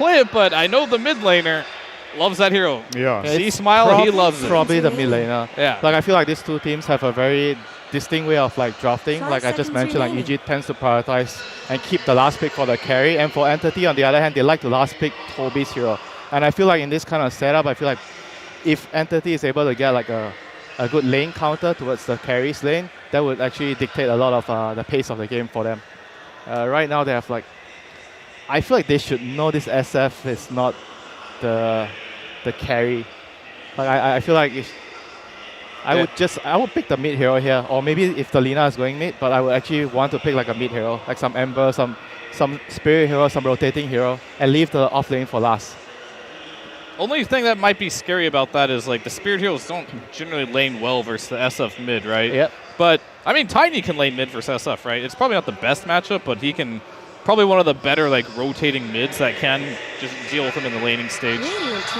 play it, but I know the mid laner loves that hero. Yeah. See Smile, he loves it. Probably the mid laner. Yeah. Like I feel like these two teams have a very distinct way of like drafting. Like I just mentioned, like EG tends to prioritize and keep the last pick for the carry. And for Entity, on the other hand, they like to last pick Toby's hero. And I feel like in this kind of setup, I feel like if Entity is able to get like a good lane counter towards the carry's lane, that would actually dictate a lot of the pace of the game for them. Right now, they have like, I feel like they should know this SF is not the carry. Like I feel like I would pick the mid hero here, or maybe if the Lina is going mid, but I would actually want to pick like a mid hero, like some Ember, some spirit hero, some rotating hero, and leave the off lane for last. Only thing that might be scary about that is like the Spirit Heroes don't generally lane well versus the SF mid, right? Yep. But I mean, Tiny can lane mid versus SF, right? It's probably not the best matchup, but he can probably one of the better like rotating mids that can just deal with him in the laning stage.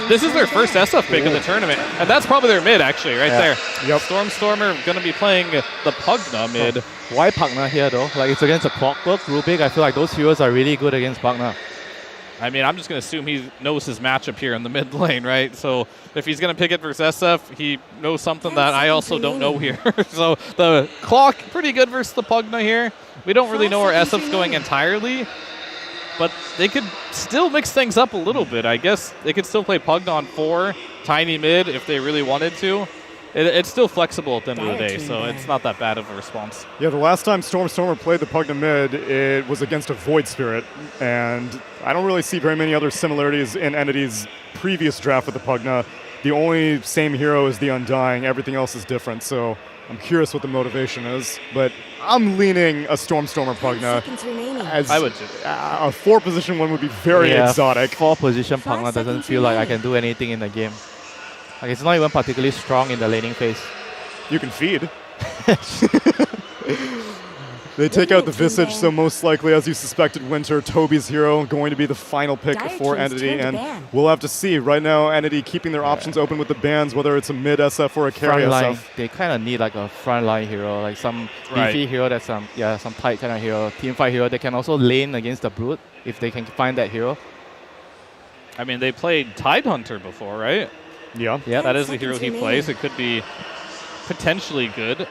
This is their first SF pick of the tournament, and that's probably their mid actually, right there. Yep. Stormer gonna be playing the Pugna mid. Why Pugna here though? Like it's against a Clockwork, Rubik. I feel like those heroes are really good against Pugna. I mean, I'm just going to assume he knows his matchup here in the mid lane, right? So if he's going to pick it versus SF, he knows something that I also don't know here. So the clock, pretty good versus the Pugna here. We don't really know where SF's going entirely, but they could still mix things up a little bit. I guess they could still play Pugna on 4, Tiny mid if they really wanted to. It's still flexible at the end of the day, so it's not that bad of a response. Yeah, the last time Stormer played the Pugna mid, it was against a Void Spirit, and I don't really see very many other similarities in Entity's previous draft with the Pugna. The only same hero is the Undying, everything else is different, so I'm curious what the motivation is, but I'm leaning a Stormer Pugna. As I would too. A 4-position one would be very exotic. 4-position Pugna doesn't feel like I can do anything in the game. Like it's not even particularly strong in the laning phase. You can feed. They take out the Visage, so most likely, as you suspected, Winter, Toby's hero, going to be the final pick for Entity, and we'll have to see. Right now, Entity keeping their options open with the bans, whether it's a mid SF or a carry frontline, SF. they kind of need like a frontline hero, like some beefy hero that's some tight kind of hero, teamfight hero. They can also lane against the Brute if they can find that hero. I mean, they played Tidehunter before, right? Yeah. That is the hero he plays. It could be potentially good.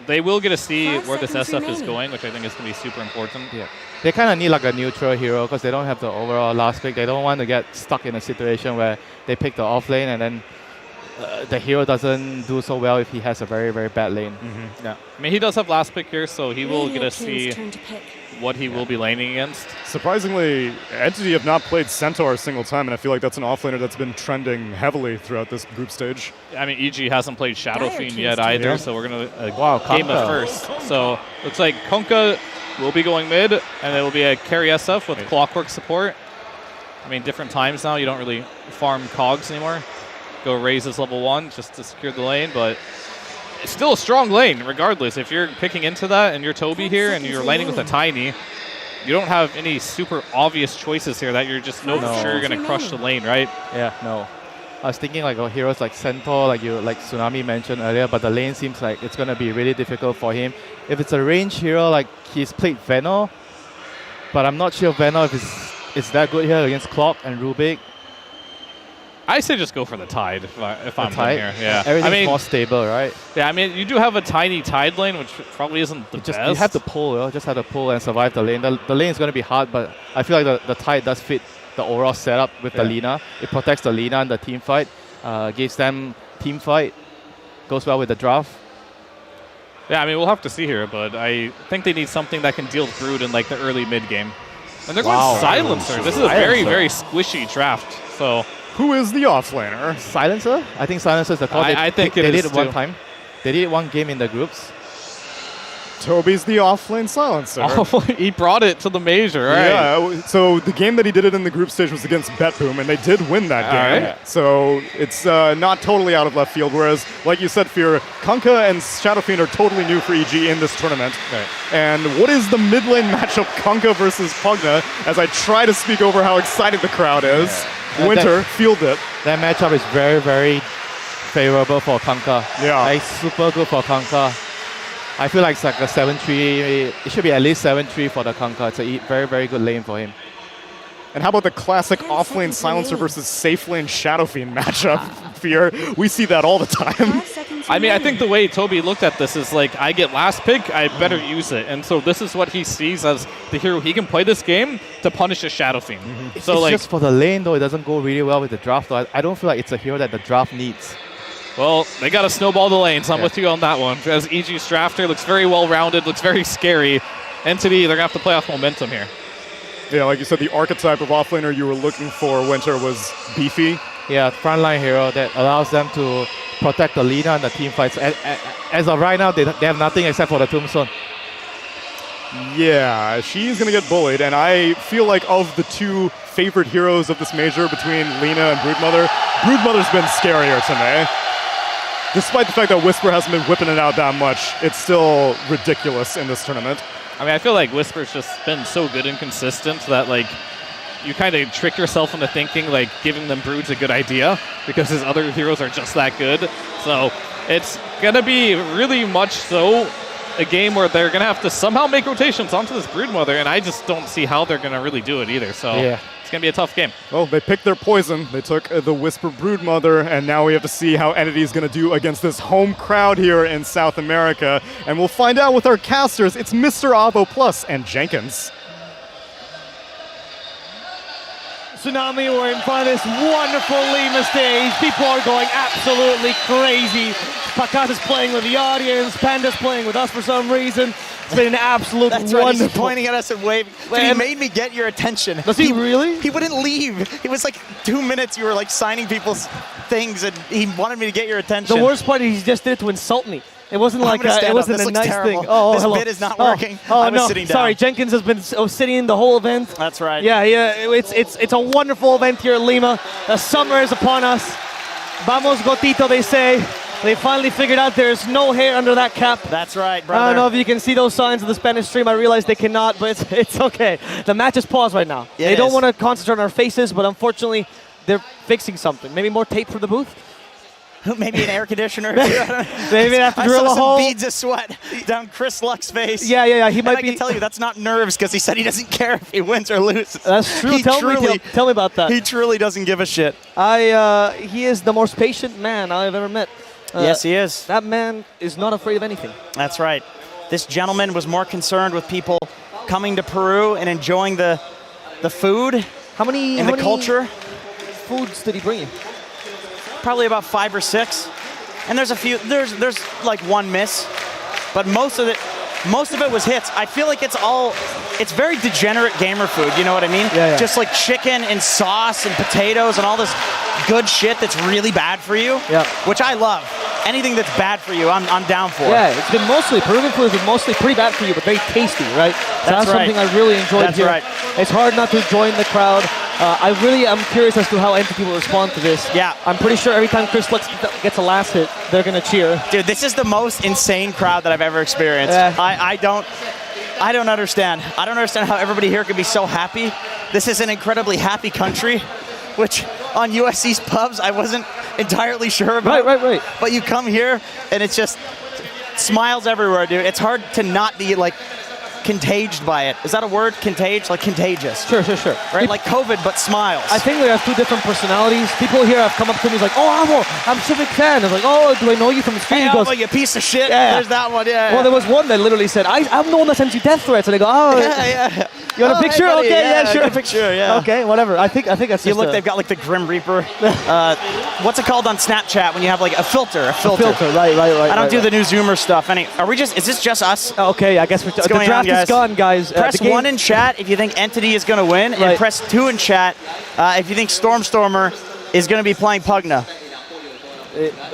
They will get to see where this SF is going, which I think is going to be super important. Yeah. They kind of need like a neutral hero because they don't have the overall last pick. They don't want to get stuck in a situation where they pick the off lane and then the hero doesn't do so well if he has a very, very bad lane. Yeah. I mean, he does have last pick here, so he will get to see what he will be laning against. Surprisingly, Entity have not played Centaur a single time, and I feel like that's an offlaner that's been trending heavily throughout this group stage. I mean, EG hasn't played Shadow Fiend yet either, so we're going to game it first. So looks like Kunkka will be going mid, and it will be a carry SF with Clockwork support. I mean, different times now. You don't really farm cogs anymore. Go raise this level 1 just to secure the lane, but it's still a strong lane regardless. If you're picking into that and you're Toby here and you're laning with a Tiny, you don't have any super obvious choices here that you're just for sure you're going to crush the lane, right? Yeah, no. I was thinking like heroes like Centaur, like Tsunami mentioned earlier, but the lane seems like it's going to be really difficult for him. If it's a range hero, like he's played Venor, but I'm not sure Venor if it's that good here against Clock and Rubik. I say just go for the Tide if I'm here. Yeah, everything's more stable, right? Yeah, I mean, you do have a tiny Tide lane, which probably isn't the best. You have to pull, just have to pull and survive the lane. The lane is going to be hard, but I feel like the Tide does fit the overall setup with the Lina. It protects the Lina in the team fight, gives them team fight, goes well with the draft. Yeah, I mean, we'll have to see here, but I think they need something that can deal with Brood in like the early mid game. And they're going Silencer. This is a very, very squishy draft. So. Who is the offlaner? Silencer? I think Silencer is the call. I think they did it one time. They did it one game in the groups. Toby's the offlane Silencer. Oh, he brought it to the major, right? Yeah, so the game that he did it in the group stage was against BetBoom, and they did win that game. Right. So it's not totally out of left field, whereas, like you said, Fear, Kunkka and Shadow Fiend are totally new for EG in this tournament. Right. And what is the mid lane matchup, Kunkka versus Pugna, as I try to speak over how excited the crowd is. Yeah. Winter, field it. That matchup is very, very favorable for Kunkka. Yeah. Like, super good for Kunkka. I feel like it's like a 7-3. It should be at least 7-3 for the Kunkka. It's a very, very good lane for him. And how about the classic offlane Silencer versus safe lane Shadow Fiend matchup? Fear, we see that all the time. I mean, I think the way Toby looked at this is like, I get last pick, I better use it. And so this is what he sees as the hero. He can play this game to punish a Shadow Fiend. So It's like, just for the lane, though. It doesn't go really well with the draft, though. I don't feel like it's a hero that the draft needs. well, they got to snowball the lanes. I'm with you on that one. As EG's drafter looks very well-rounded, looks very scary. Entity, they're going to have to play off momentum here. Yeah, like you said, the archetype of offlaner you were looking for, Winter, was beefy. Yeah, frontline hero that allows them to protect the leader and the team fights. As of right now, they have nothing except for the tombstone. Yeah, she's going to get bullied, and I feel like of the two favorite heroes of this major between Lina and Broodmother, Broodmother's been scarier to me. Despite the fact that Whisper hasn't been whipping it out that much, it's still ridiculous in this tournament. I mean, I feel like Whisper's just been so good and consistent that, like, you kind of trick yourself into thinking, like, giving them Brood's a good idea because his other heroes are just that good. So it's going to be really much so a game where they're going to have to somehow make rotations onto this Broodmother, and I just don't see how they're going to really do it either. So Yeah. it's going to be a tough game. Well, they picked their poison. They took the Whisper Broodmother, and now we have to see how Entity is going to do against this home crowd here in South America. And we'll find out with our casters. It's Mr. Avo Plus and Jenkins. Tsunami, we're in front of this wonderful LIMA stage. People are going absolutely crazy. Pakata's playing with the audience. Panda's playing with us for some reason. It's been an absolute That's wonderful. right, he's pointing at us and waving. Dude, he made me get your attention. Does he really? He wouldn't leave. It was like 2 minutes you were like signing people's things and he wanted me to get your attention. The worst part is he just did it to insult me. It wasn't I'm like gonna stand it up. wasn't This a looks nice terrible. thing. Oh, This hello. bit is not working. Oh, I was no. sitting down. Sorry, Jenkins has been sitting the whole event. That's right. Yeah, it's a wonderful event here at Lima. The summer is upon us. Vamos Gotito, they say. They finally figured out there's no hair under that cap. That's right, brother. I don't know if you can see those signs of the Spanish stream. I realize they cannot, but it's okay. The match is paused right now. Yeah, they it don't is. want to concentrate on our faces, but unfortunately, they're fixing something. Maybe more tape for the booth? Maybe an air conditioner. Maybe they have to I drill saw a some hole. beads of sweat down Chris Luck's face. Yeah. He And might I be. can tell you that's not nerves because he said he doesn't care if he wins or loses. That's true. He Tell truly, me about that. He truly doesn't give a shit. He is the most patient man I've ever met. Yes, he is. That man is not afraid of anything. That's right. This gentleman was more concerned with people coming to Peru and enjoying the food How many and the culture. foods did he bring you? Probably about 5 or 6. And there's a few. There's like one miss, but most of it was hits. I feel like it's very degenerate gamer food. You know what I mean? Yeah. Just like chicken and sauce and potatoes and all this good shit that's really bad for you. Yeah. Which I love. Anything that's bad for you, I'm down for. Yeah, it's been Peruvian food has been mostly pretty bad for you, but very tasty, right? So that's right. something I really enjoyed That's here. right. It's hard not to join the crowd. I really am curious as to how Entity will respond to this. Yeah. I'm pretty sure every time Chris Lux gets a last hit, they're going to cheer. Dude, this is the most insane crowd that I've ever experienced. Yeah. I don't understand. I don't understand how everybody here can be so happy. This is an incredibly happy country, which on USC's pubs I wasn't entirely sure about. Right. But you come here and it's just smiles everywhere, dude. It's hard to not be like contaged by it. Is that a word? Contagious? Like contagious. Sure. Right? Like COVID, but smiles. I think we have two different personalities. People here have come up to me like, "Oh, Avo, I'm such a big fan." I was like, "Oh, do I know you from the street?" Hey, He goes, Alpha, you piece of shit. Yeah. There's that one, yeah. well, there was one that literally said, I'm the one that sends you death threats. And I go, "Oh, yeah. you want a picture? Hey, buddy, okay, yeah, sure. Get a picture, yeah. Okay, whatever. I think that's You just look, they've got like the Grim Reaper. What's it called on Snapchat when you have like a filter? A filter. Right. I don't do the new Zoomer stuff. Is this just us? Okay, I guess the going draft on, is gone, guys. Press the game, 1 in chat if you think Entity is going to win, and Right. press 2 in chat if you think Stormstormer is going to be playing Pugna.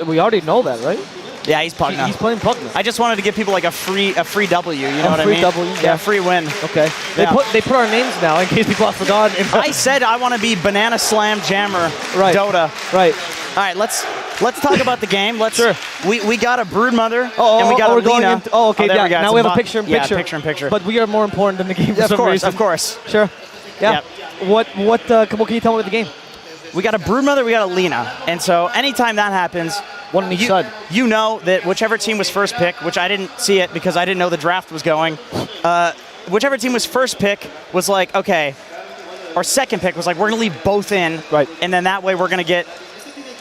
we already know that, right? Yeah, he's Pugna. He's playing Pugna. I just wanted to give people like a free W. You know what I free mean? W, Yeah, yeah. free win. Okay. They Yeah. put our names now in case people have forgotten. I said I want to be Banana Slam Jammer Right. Dota. Right. All right, let's talk about the game. Sure. We got a Broodmother Oh, and we got a we're going Lina. into, okay, there yeah. we go. Now It's we have a mock- picture in picture. Yeah, picture in picture. But we are more important than the game for Yeah, some reason. of course. Sure. Yeah. Yep. What can you tell me about the game? We got a Broodmother, we got a Lina. And so anytime that happens, One on each side. you know that whichever team was first pick, which I didn't see it because I didn't know the draft was going, whichever team was first pick was like, okay, or second pick was like, we're going to leave both in, and then that way we're going to get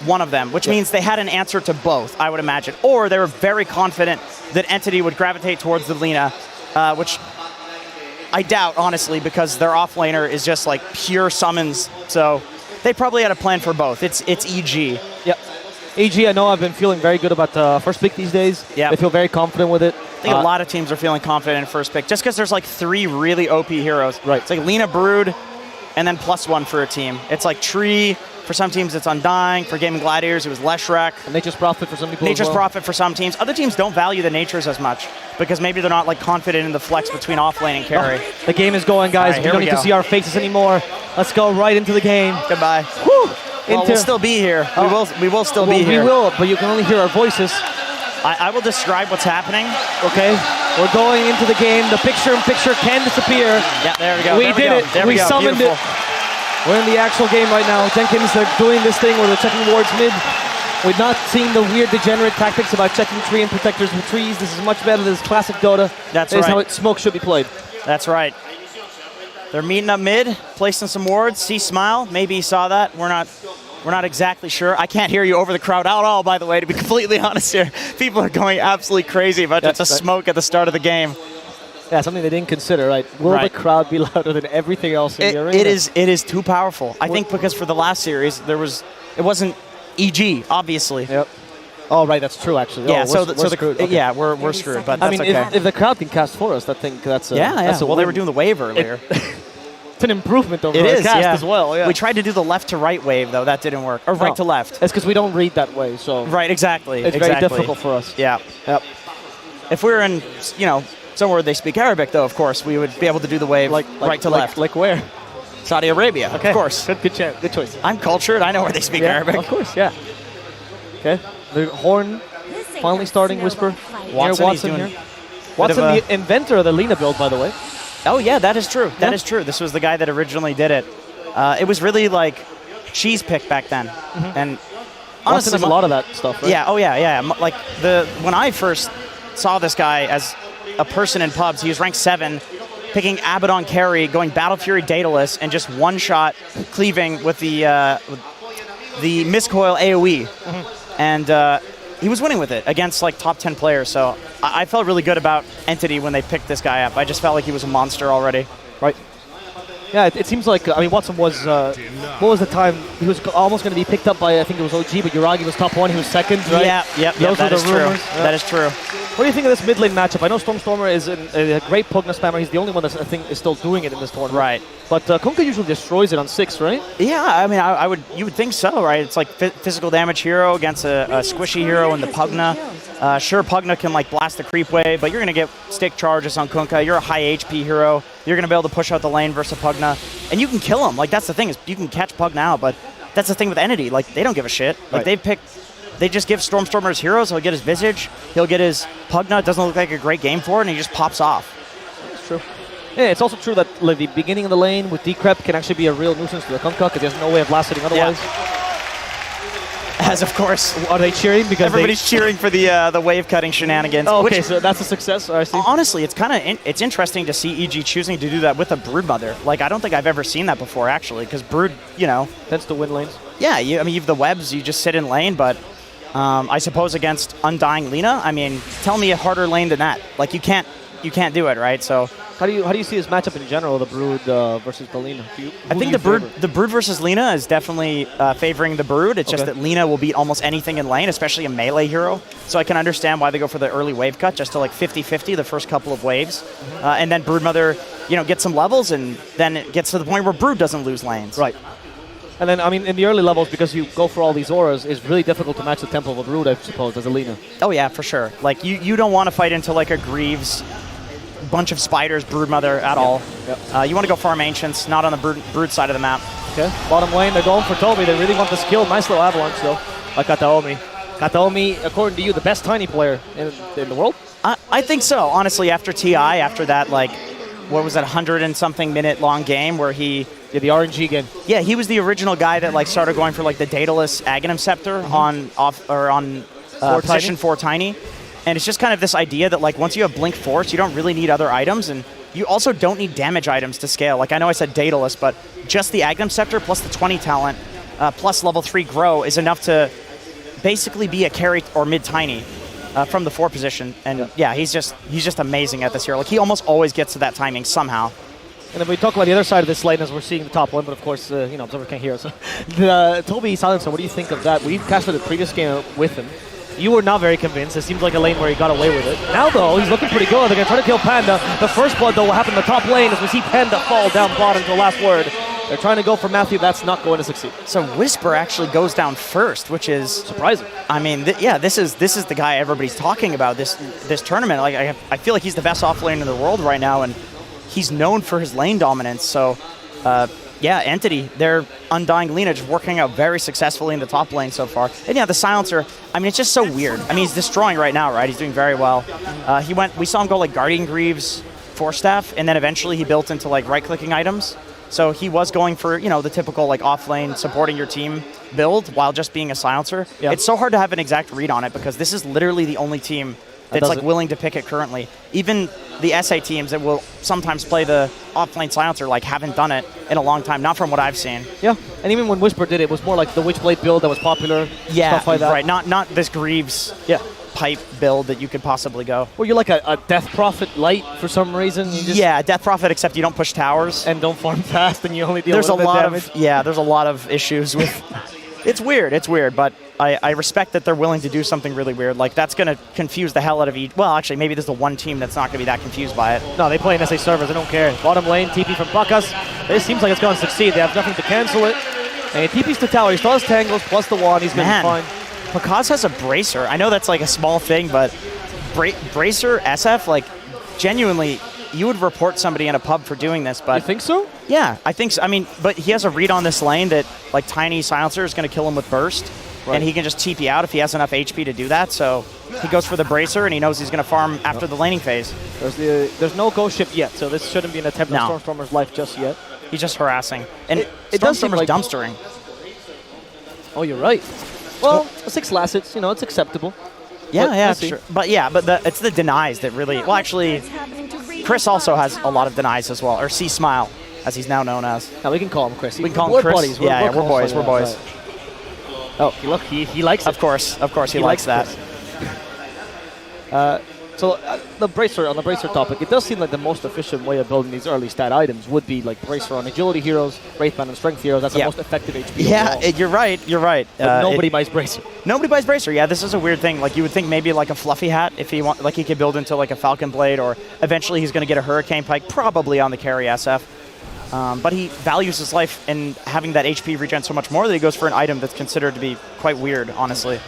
one of them, which means they had an answer to both, I would imagine. Or they were very confident that Entity would gravitate towards the Lina, which I doubt, honestly, because their offlaner is just like pure summons. So they probably had a plan for both. It's EG. Yep. EG, I know I've been feeling very good about first pick these days. Yeah. I feel very confident with it. I think a lot of teams are feeling confident in first pick just because there's like 3 really OP heroes. Right. It's like Lina, Brood, and then +1 for a team. It's like Tree. For some teams, it's Undying. For Gaming Gladiators, it was Leshrac. Nature's Prophet for some people. Nature's Prophet for some teams. Other teams don't value the Natures as much because maybe they're not like confident in the flex between offlane and carry. The game is going, guys. Right, we don't need to see our faces anymore. Let's go right into the game. Goodbye. Woo! Well, we'll still be here. We will still be here. We will, but you can only hear our voices. I will describe what's happening. Okay. We're going into the game. The picture-in-picture can disappear. Yeah, there we go. We did it. We summoned it. We're in the actual game right now. Jenkins, they're doing this thing where they're checking wards mid. We've not seen the weird degenerate tactics about checking tree and protectors with trees. This is much better. This is classic Dota. That's this right. is how smoke should be played. That's right. They're meeting up mid, placing some wards. See Smile. Maybe he saw that. We're not exactly sure. I can't hear you over the crowd at all, by the way, to be completely honest here. People are going absolutely crazy about just a smoke at the start of the game. Yeah, something they didn't consider, right? Will the crowd be louder than everything else in the arena? It is too powerful. I think because for the last series, it wasn't EG, obviously. Yep. Oh, right, that's true, actually. Yeah, we're screwed. Okay. Yeah, we're screwed, but that's okay. if the crowd can cast for us, that's a well, they were doing the wave earlier. It's an improvement over the cast as well. Yeah. We tried to do the left to right wave, though. That didn't work. Or right to left. It's because we don't read that way, so... Right, exactly. It's very difficult for us. Yeah. Yep. If we were in, somewhere they speak Arabic, though, of course, we would be able to do the wave right to left. Like where? Saudi Arabia, of course. Good choice. I'm cultured. I know where they speak Arabic. Of course, yeah. Okay. The Horn finally starting Whisper. Watson here. Watson, the inventor of the Lina build, by the way. Oh, yeah, that is true. That is true. This was the guy that originally did it. It was really like cheese pick back then. And honestly, Watson has a lot of that stuff, right? Yeah, Like when I first saw this guy as a person in pubs, he was ranked 7, picking Abaddon carry, going Battle Fury Daedalus, and just one-shot cleaving with the Miscoil AoE. And he was winning with it against like top 10 players. So I felt really good about Entity when they picked this guy up. I just felt like he was a monster already. Right. Yeah, it seems like, Watson was, what was the time? He was almost going to be picked up by, I think it was OG, but Yuragi was top 1, he was second, right? Yeah, that is true. That is true. What do you think of this mid lane matchup? I know Stormstormer is a great Pugna spammer. He's the only one that I think is still doing it in this tournament. Right. But Kunkka usually destroys it on 6, right? Yeah, you would think so, right? It's like physical damage hero against a squishy hero in the Pugna. Sure, Pugna can like blast the creep wave, but you're going to get stick charges on Kunkka. You're a high HP hero. You're going to be able to push out the lane versus a Pugna. And you can kill him. Like, that's the thing, is you can catch Pugna out, but that's the thing with Entity. Like, they don't give a shit. Like, they just give Stormstormer his heroes. He'll get his Visage. He'll get his Pugna. It doesn't look like a great game for it, and he just pops off. That's true. Yeah, it's also true that like, the beginning of the lane with Decrep can actually be a real nuisance to the Kunkka because there's no way of lasting otherwise. Yeah. As of course. Are they cheering? Because everybody's cheering for the wave cutting shenanigans. Oh, okay, so that's a success. I see. Honestly, it's interesting to see EG choosing to do that with a Broodmother. Like, I don't think I've ever seen that before, actually, because Brood, tends to win lanes. Yeah, you have the webs, you just sit in lane, but I suppose against Undying Lina, tell me a harder lane than that. Like, you can't do it, right? So how do you see this matchup in general, the Brood versus the Lina? I think the Brood versus Lina is definitely favoring the Brood. It's just that Lina will beat almost anything in lane, especially a melee hero. So I can understand why they go for the early wave cut, just to like 50-50 the first couple of waves. And then Broodmother, gets some levels, and then it gets to the point where Brood doesn't lose lanes. Right. And then, in the early levels, because you go for all these auras, it's really difficult to match the tempo of a Brood, I suppose, as a Lina. Oh yeah, for sure. Like, you don't want to fight into like a Greaves, bunch of spiders, Broodmother at all. Yep. You want to go farm Ancients, not on the Brood side of the map. Okay, bottom lane, they're going for Toby. They really want the skill. Nice little avalanche, though, by Kataomi. Kataomi, according to you, the best tiny player in the world? I think so, honestly, after TI, after that, like, what was that, 100-and-something minute long game where he... Yeah, the RNG game. Yeah, he was the original guy that like started going for like the Daedalus Aghanim Scepter on position 4 tiny. And it's just kind of this idea that like once you have Blink Force, you don't really need other items, and you also don't need damage items to scale. Like, I know I said Daedalus, but just the Agnum Scepter plus the 20 talent plus level 3 Grow is enough to basically be a carry or mid-tiny from the 4 position. And yeah, he's just amazing at this hero. Like, he almost always gets to that timing somehow. And then we talk about the other side of this lane as we're seeing the top one, but of course, Observer can't hear us. The Toby Silencer, what do you think of that? We casted the previous game with him. You were not very convinced. It seems like a lane where he got away with it. Now, though, he's looking pretty good. They're going to try to kill Panda. The first blood, though, will happen in the top lane as we see Panda fall down bottom to the last word. They're trying to go for Matthew. That's not going to succeed. So Whisper actually goes down first, which is surprising. I mean, this is the guy everybody's talking about this tournament. Like, I feel like he's the best offlaner in the world right now, and he's known for his lane dominance. So, yeah, Entity, their Undying Lina just working out very successfully in the top lane so far. And yeah, the Silencer, I mean, it's just so weird. I mean, he's destroying right now, right? He's doing very well. We saw him go like Guardian Greaves, Force Staff, and then eventually he built into like right-clicking items. So he was going for, the typical like off-lane supporting your team build while just being a Silencer. Yeah. It's so hard to have an exact read on it because this is literally the only team that's like willing to pick it currently. Even the SA teams that will sometimes play the off-lane Silencer like haven't done it in a long time, not from what I've seen. Yeah, and even when Whisper did it, it was more like the Witchblade build that was popular. Yeah, stuff like that. Right. Not this Greaves pipe build that you could possibly go. Well, you're like a Death Prophet light for some reason. Yeah, Death Prophet, except you don't push towers and don't farm fast, and you only deal with damage. There's a lot of issues with. It's weird, but I respect that they're willing to do something really weird. Like, that's going to confuse the hell out of each. Well, actually, maybe there's the one team that's not going to be that confused by it. No, they play in SA servers. They don't care. Bottom lane, TP from Pakas. It seems like it's going to succeed. They have nothing to cancel it. And he TP's to tower. He still has Tangles plus the wand. He's going to be fine. Pakas has a Bracer. I know that's like a small thing, but Bracer SF, like, genuinely, you would report somebody in a pub for doing this, but... You think so? Yeah, I think so. I mean, but he has a read on this lane that, like, Tiny Silencer is going to kill him with Burst, and he can just TP out if he has enough HP to do that, so he goes for the Bracer, and he knows he's going to farm after the laning phase. There's no ghost ship yet, so this shouldn't be an attempt on Stormstormer's life just yet. He's just harassing. And Stormstormer's like dumpstering. Oh, you're right. Well, 6 Lassets, it's acceptable. Yeah, sure. But it's the denies that really... Well, actually, Chris also has a lot of denies as well, or C-Smile, as he's now known as. Now we can call him Chris. We can call him Chris. Buddies. We're boys. We're boys. Right. Oh, look, he likes it. Of course, he likes that. So on the Bracer topic, it does seem like the most efficient way of building these early stat items would be like Bracer on agility heroes, Wraithband on strength heroes. That's the most effective HP. Yeah, you're right. But nobody buys Bracer. Nobody buys Bracer. Yeah, this is a weird thing. Like, you would think maybe like a Fluffy Hat, if he want, like he could build into like a Falcon Blade, or eventually he's going to get a Hurricane Pike, probably on the carry SF. But he values his life in having that HP regen so much more that he goes for an item that's considered to be quite weird, honestly.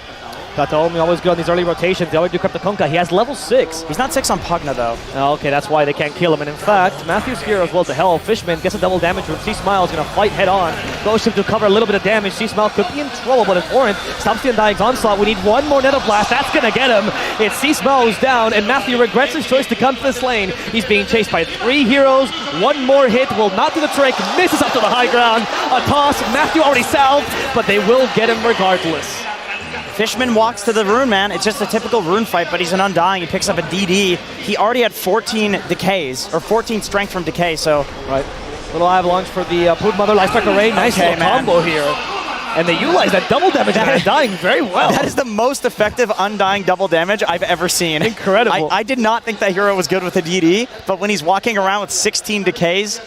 Kataomi always good on these early rotations. They always do Cryptoconka. He has level 6. He's not 6 on Pugna, though. Oh, okay, that's why they can't kill him. And in fact, Matthew's hero as well to hell. Fishman gets a double damage from C-Smile. Is going to fight head on. Ghost Ship to cover a little bit of damage. C-Smile could be in trouble, but if Orin stops the Undying's onslaught, we need one more Nether Blast. That's going to get him. It's C-Smile who's down, and Matthew regrets his choice to come to this lane. He's being chased by 3 heroes. One more hit will not do the trick. Misses up to the high ground. A toss. Matthew already salved, but they will get him regardless. Fishman walks to the rune, man. It's just a typical rune fight, but he's an Undying. He picks up a DD. He already had 14 decays, or 14 strength from decay, so... Right. Little avalanche for the Brood Mother Lifestriker Ray. Nice little combo here. And they utilize that double damage on Undying very well. That is the most effective Undying double damage I've ever seen. Incredible. I did not think that hero was good with a DD, but when he's walking around with 16 decays,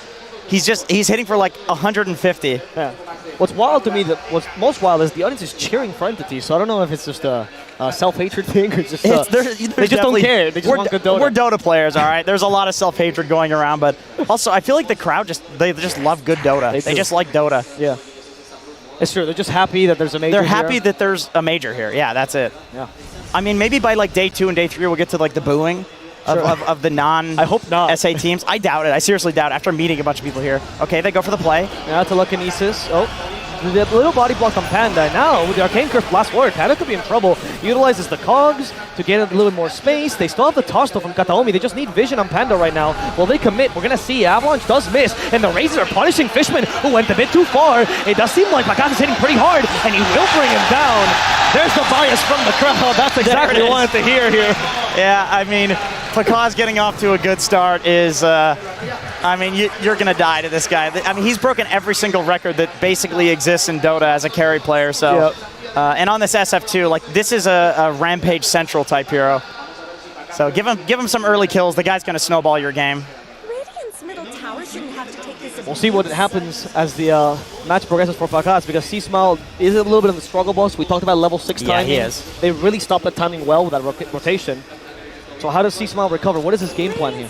he's hitting for like 150. Yeah. What's wild to me, what's most wild is the audience is cheering for Entity, so I don't know if it's just a self-hatred thing or just... they just don't care. They just want good Dota. We're Dota players, all right? There's a lot of self-hatred going around, but also I feel like the crowd they just love good Dota. They just like Dota. Yeah. It's true. They're just happy that there's a major They're happy that there's a major here. Yeah, that's it. Yeah. I mean, maybe by like day 2 and day 3 we'll get to like the booing. Of the I hope not. SA teams. I doubt it. I seriously doubt it after meeting a bunch of people here. Okay, they go for the play. Yeah, telekinesis. Oh, the little body block on Panda. Now, with the Arcane Curse last word, Panda could be in trouble. Utilizes the cogs to get a little bit more space. They still have the toss though from Kataomi. They just need vision on Panda right now. Will they commit? We're going to see. Avalanche does miss, and the Razors are punishing Fishman, who went a bit too far. It does seem like Pakas is hitting pretty hard, and he will bring him down. There's the bias from the crowd. That's exactly what I wanted to hear here. Yeah, I mean, Pakaz getting off to a good start is, I mean, you're going to die to this guy. I mean, he's broken every single record that basically exists in Dota as a carry player. So, and on this SF2, like, this is a Rampage Central type hero. So give him some early kills. The guy's going to snowball your game. We'll see what happens as the match progresses for Pakaz, because C-Smile is a little bit of the struggle bus. We talked about level 6 timing. Yeah, he is. They really stopped the timing well with that rotation. So how does C-Smile recover? What is his game plan here?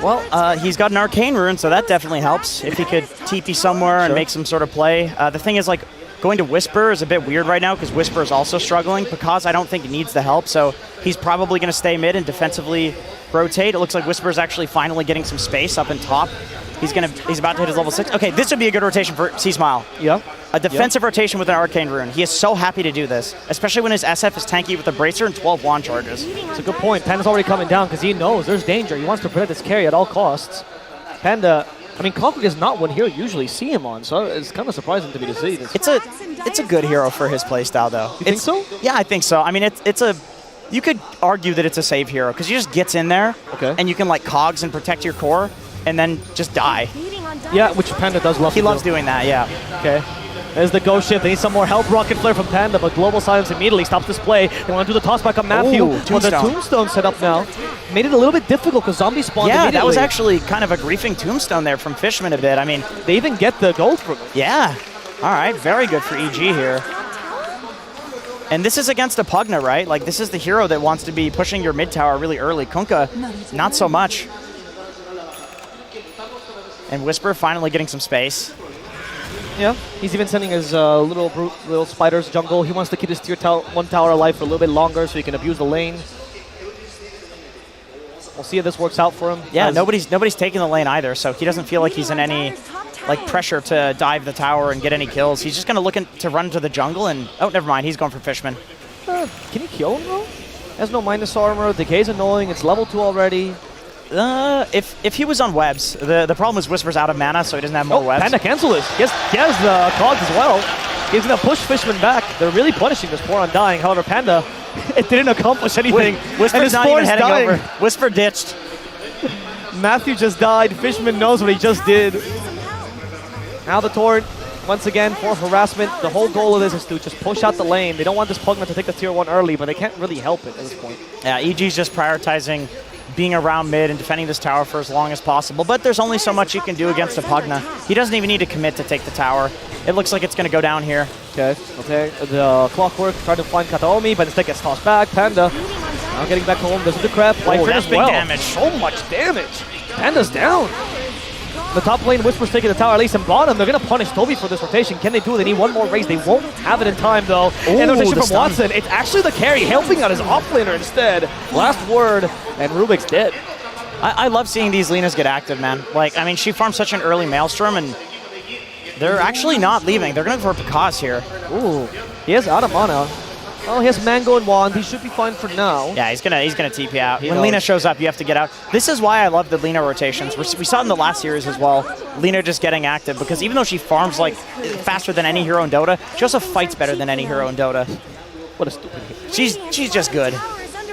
Well, he's got an Arcane Rune, so that definitely helps. If he could TP somewhere and make some sort of play. The thing is, like, going to Whisper is a bit weird right now because Whisper is also struggling. Pakaz, I don't think, needs the help, so he's probably going to stay mid and defensively rotate. It looks like Whisper is actually finally getting some space up in top. He's about to hit his level 6. Okay, this would be a good rotation for C-Smile. Yeah. A defensive rotation with an Arcane Rune. He is so happy to do this, especially when his SF is tanky with a Bracer and 12 wand charges. It's a good point. Panda's already coming down because he knows there's danger. He wants to protect his carry at all costs. Panda, I mean, Clockwork is not one hero you usually see him on, so it's kind of surprising to me to see this. It's a good hero for his playstyle, though. You think so? Yeah, I think so. I mean, you could argue that it's a save hero because he just gets in there, and you can like cogs and protect your core, and then just die. Yeah, which Panda does love. He loves doing that, yeah. Okay. There's the ghost ship. They need some more help. Rocket Flare from Panda, but Global Silence immediately stops this play. They want to do the toss back on Matthew. Ooh, Well, the Tombstone set up now made it a little bit difficult because Zombie spawned immediately. Yeah, that was actually kind of a griefing Tombstone there from Fishman a bit. I mean, they even get the gold from it. Yeah. All right, very good for EG here. And this is against a Pugna, right? Like, this is the hero that wants to be pushing your mid tower really early. Kunkka, not so much. And Whisper finally getting some space. Yeah, he's even sending his little spiders jungle. He wants to keep his tier one tower alive for a little bit longer so he can abuse the lane. We'll see if this works out for him. Yeah, nobody's taking the lane either, so he doesn't feel like he's in any like pressure to dive the tower and get any kills. He's just gonna look to run into the jungle and oh, never mind, he's going for Fishman. Can he kill him though? Has no minus armor. Decay's annoying. It's level 2 already. If he was on webs, the problem is Whisper's out of mana, so he doesn't have more webs. Panda cancel this. He has the cogs as well. He's gonna push Fishman back. They're really punishing this poor Undying. However, Panda, it didn't accomplish anything. Whisper's not even heading over. Whisper ditched. Matthew just died. Fishman knows what he just did. Now the Torrent, once again, for harassment. The whole goal of this is to just push out the lane. They don't want this Pugna to take the tier 1 early, but they can't really help it at this point. Yeah, EG's just prioritizing being around mid and defending this tower for as long as possible, but there's only so much you can do against a Pugna. He doesn't even need to commit to take the tower. It looks like it's going to go down here. Okay. The Clockwork trying to find Kataomi, but instead gets tossed back. Panda now getting back home. Does the crap. Oh, that's big damage. So much damage. Panda's down. The top lane, Whisper's taking the tower, at least in bottom. They're going to punish Toby for this rotation. Can they do it? They need one more raise. They won't have it in time, though. And rotation from Watson. It's actually the carry helping out his offlaner instead. Last word, and Rubik's dead. I love seeing these Linas get active, man. Like, I mean, she farmed such an early Maelstrom, and they're actually not leaving. They're going to go for Pakaz here. Ooh, he is out of mana. Oh, he has Mango and Wand. He should be fine for now. Yeah, he's gonna TP out. When Lina shows up, you have to get out. This is why I love the Lina rotations. We saw it in the last series as well. Lina just getting active because even though she farms like faster than any hero in Dota, she also fights better than any hero in Dota. What a stupid hero. She's just good.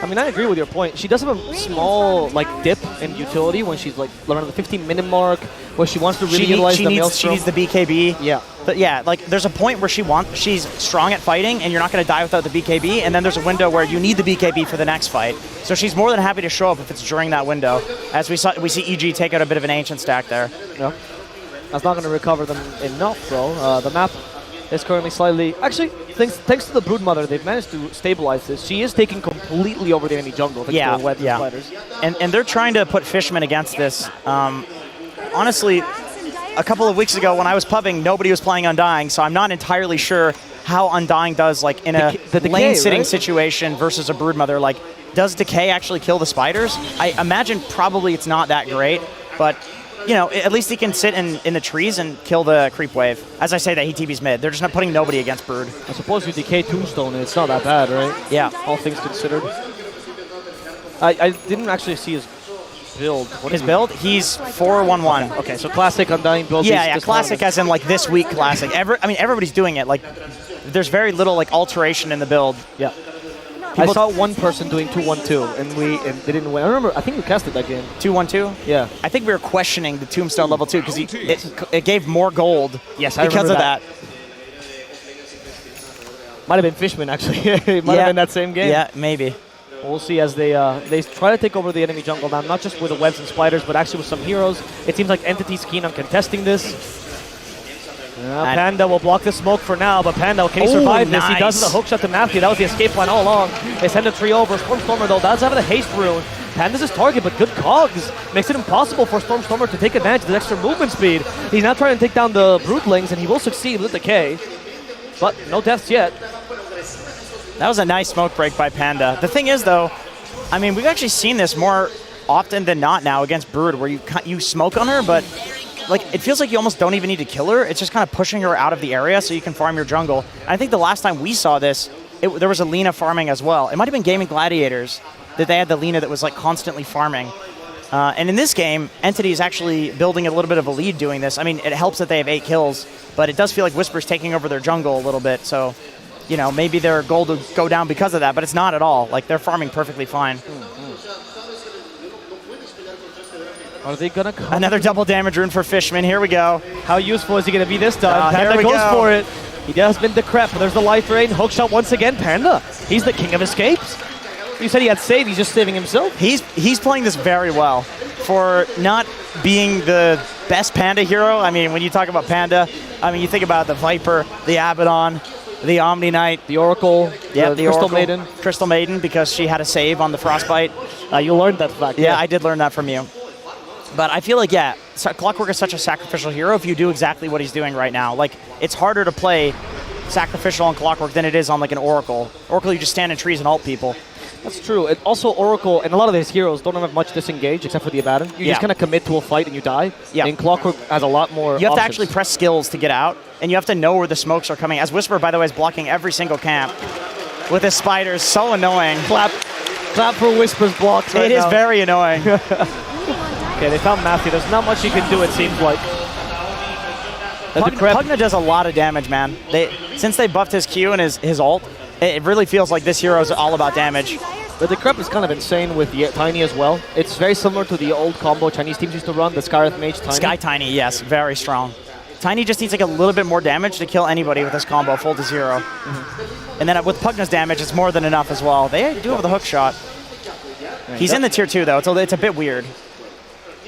I mean, I agree with your point. She does have a small like dip in utility when she's like around the 15-minute mark, where she wants to really utilize the Maelstrom. She needs the BKB. Yeah. But yeah, like there's a point where she's strong at fighting, and you're not going to die without the BKB. And then there's a window where you need the BKB for the next fight. So she's more than happy to show up if it's during that window. As we see EG take out a bit of an ancient stack there. Yeah. That's not going to recover them enough, though. The map is currently slightly... Actually, thanks to the Broodmother, they've managed to stabilize this. She is taking completely over the enemy jungle. Thanks to the webs and spiders. And they're trying to put Fishman against this. Honestly, a couple of weeks ago when I was pubbing, nobody was playing Undying, so I'm not entirely sure how Undying does like in a lane-sitting situation versus a Broodmother. Like, does Decay actually kill the spiders? I imagine probably it's not that great, but you know, at least he can sit in the trees and kill the creep wave. As I say that, he TB's mid. They're just not putting nobody against Brood. I suppose with Decay Tombstone, it's not that bad, right? Yeah. All things considered. I didn't actually see his build? His build? He's 4-1-1. Okay, so classic Undying build. Yeah, classic as in like this week classic. Everybody's doing it. Like, there's very little like alteration in the build. Yeah. I saw one person doing 2-1-2, and they didn't win. I remember, I think we casted that game. 2-1-2? Yeah. I think we were questioning the Tombstone level 2 because it gave more gold. Yes, because of that. Might have been Fishman, actually. It might have been that same game. Yeah, maybe. We'll see as they try to take over the enemy jungle now, not just with the webs and spiders, but actually with some heroes. It seems like Entity's keen on contesting this. Panda will block the smoke for now, but Panda, can he survive this? He does the hook shot to Matthew. That was the escape plan all along. They send a tree over. Stormstormer, though, does have the haste rune. Panda's his target, but good cogs. Makes it impossible for Stormstormer to take advantage of the extra movement speed. He's now trying to take down the Broodlings, and he will succeed with the K. But no deaths yet. That was a nice smoke break by Panda. The thing is, though, I mean, we've actually seen this more often than not now against Brood, where you smoke on her, but like it feels like you almost don't even need to kill her. It's just kind of pushing her out of the area so you can farm your jungle. And I think the last time we saw this, there was a Lina farming as well. It might have been Gaming Gladiators that they had the Lina that was like constantly farming. And in this game, Entity is actually building a little bit of a lead doing this. I mean, it helps that they have 8 kills, but it does feel like Whisper's taking over their jungle a little bit. So, you know, maybe their gold will go down because of that, but it's not at all. Like, they're farming perfectly fine. Are they gonna come? Another double damage rune for Fishman. Here we go. How useful is he gonna be this time? Here Panda we goes go. for it. He has been decrepit. There's the life drain. Hookshot once again. Panda. He's the king of escapes. You said he had save. He's just saving himself. He's playing this very well for not being the best Panda hero. I mean, when you talk about Panda, I mean, you think about the Viper, the Abaddon, the Omni Knight, the Oracle, the Crystal Oracle, Maiden. Crystal Maiden, because she had a save on the Frostbite. You learned that fact. Yeah, I did learn that from you. But I feel like, yeah, Clockwork is such a sacrificial hero if you do exactly what he's doing right now. Like, it's harder to play sacrificial on Clockwork than it is on, like, an Oracle. Oracle, you just stand in trees and ult people. That's true. And also, Oracle and a lot of his heroes don't have much disengage except for the Abaddon. You just kind of commit to a fight and you die. Yeah. And Clockwork has a lot more You have options. to actually press skills to get out, and you have to know where the smokes are coming. As Whisper, by the way, is blocking every single camp with his spiders. So annoying. Clap for Whisper's blocks right It is now. very annoying. Okay, they found Matthew. There's not much he can do, it seems like. Pugna does a lot of damage, man. Since they buffed his Q and his ult, it really feels like this hero is all about damage. The Decrep is kind of insane with the Tiny as well. It's very similar to the old combo Chinese teams used to run, the Skywrath Mage Tiny. Sky Tiny, yes, very strong. Tiny just needs like a little bit more damage to kill anybody with this combo, full to 0. And then with Pugna's damage, it's more than enough as well. They do have the hook shot. He's in the tier 2 though, it's a bit weird.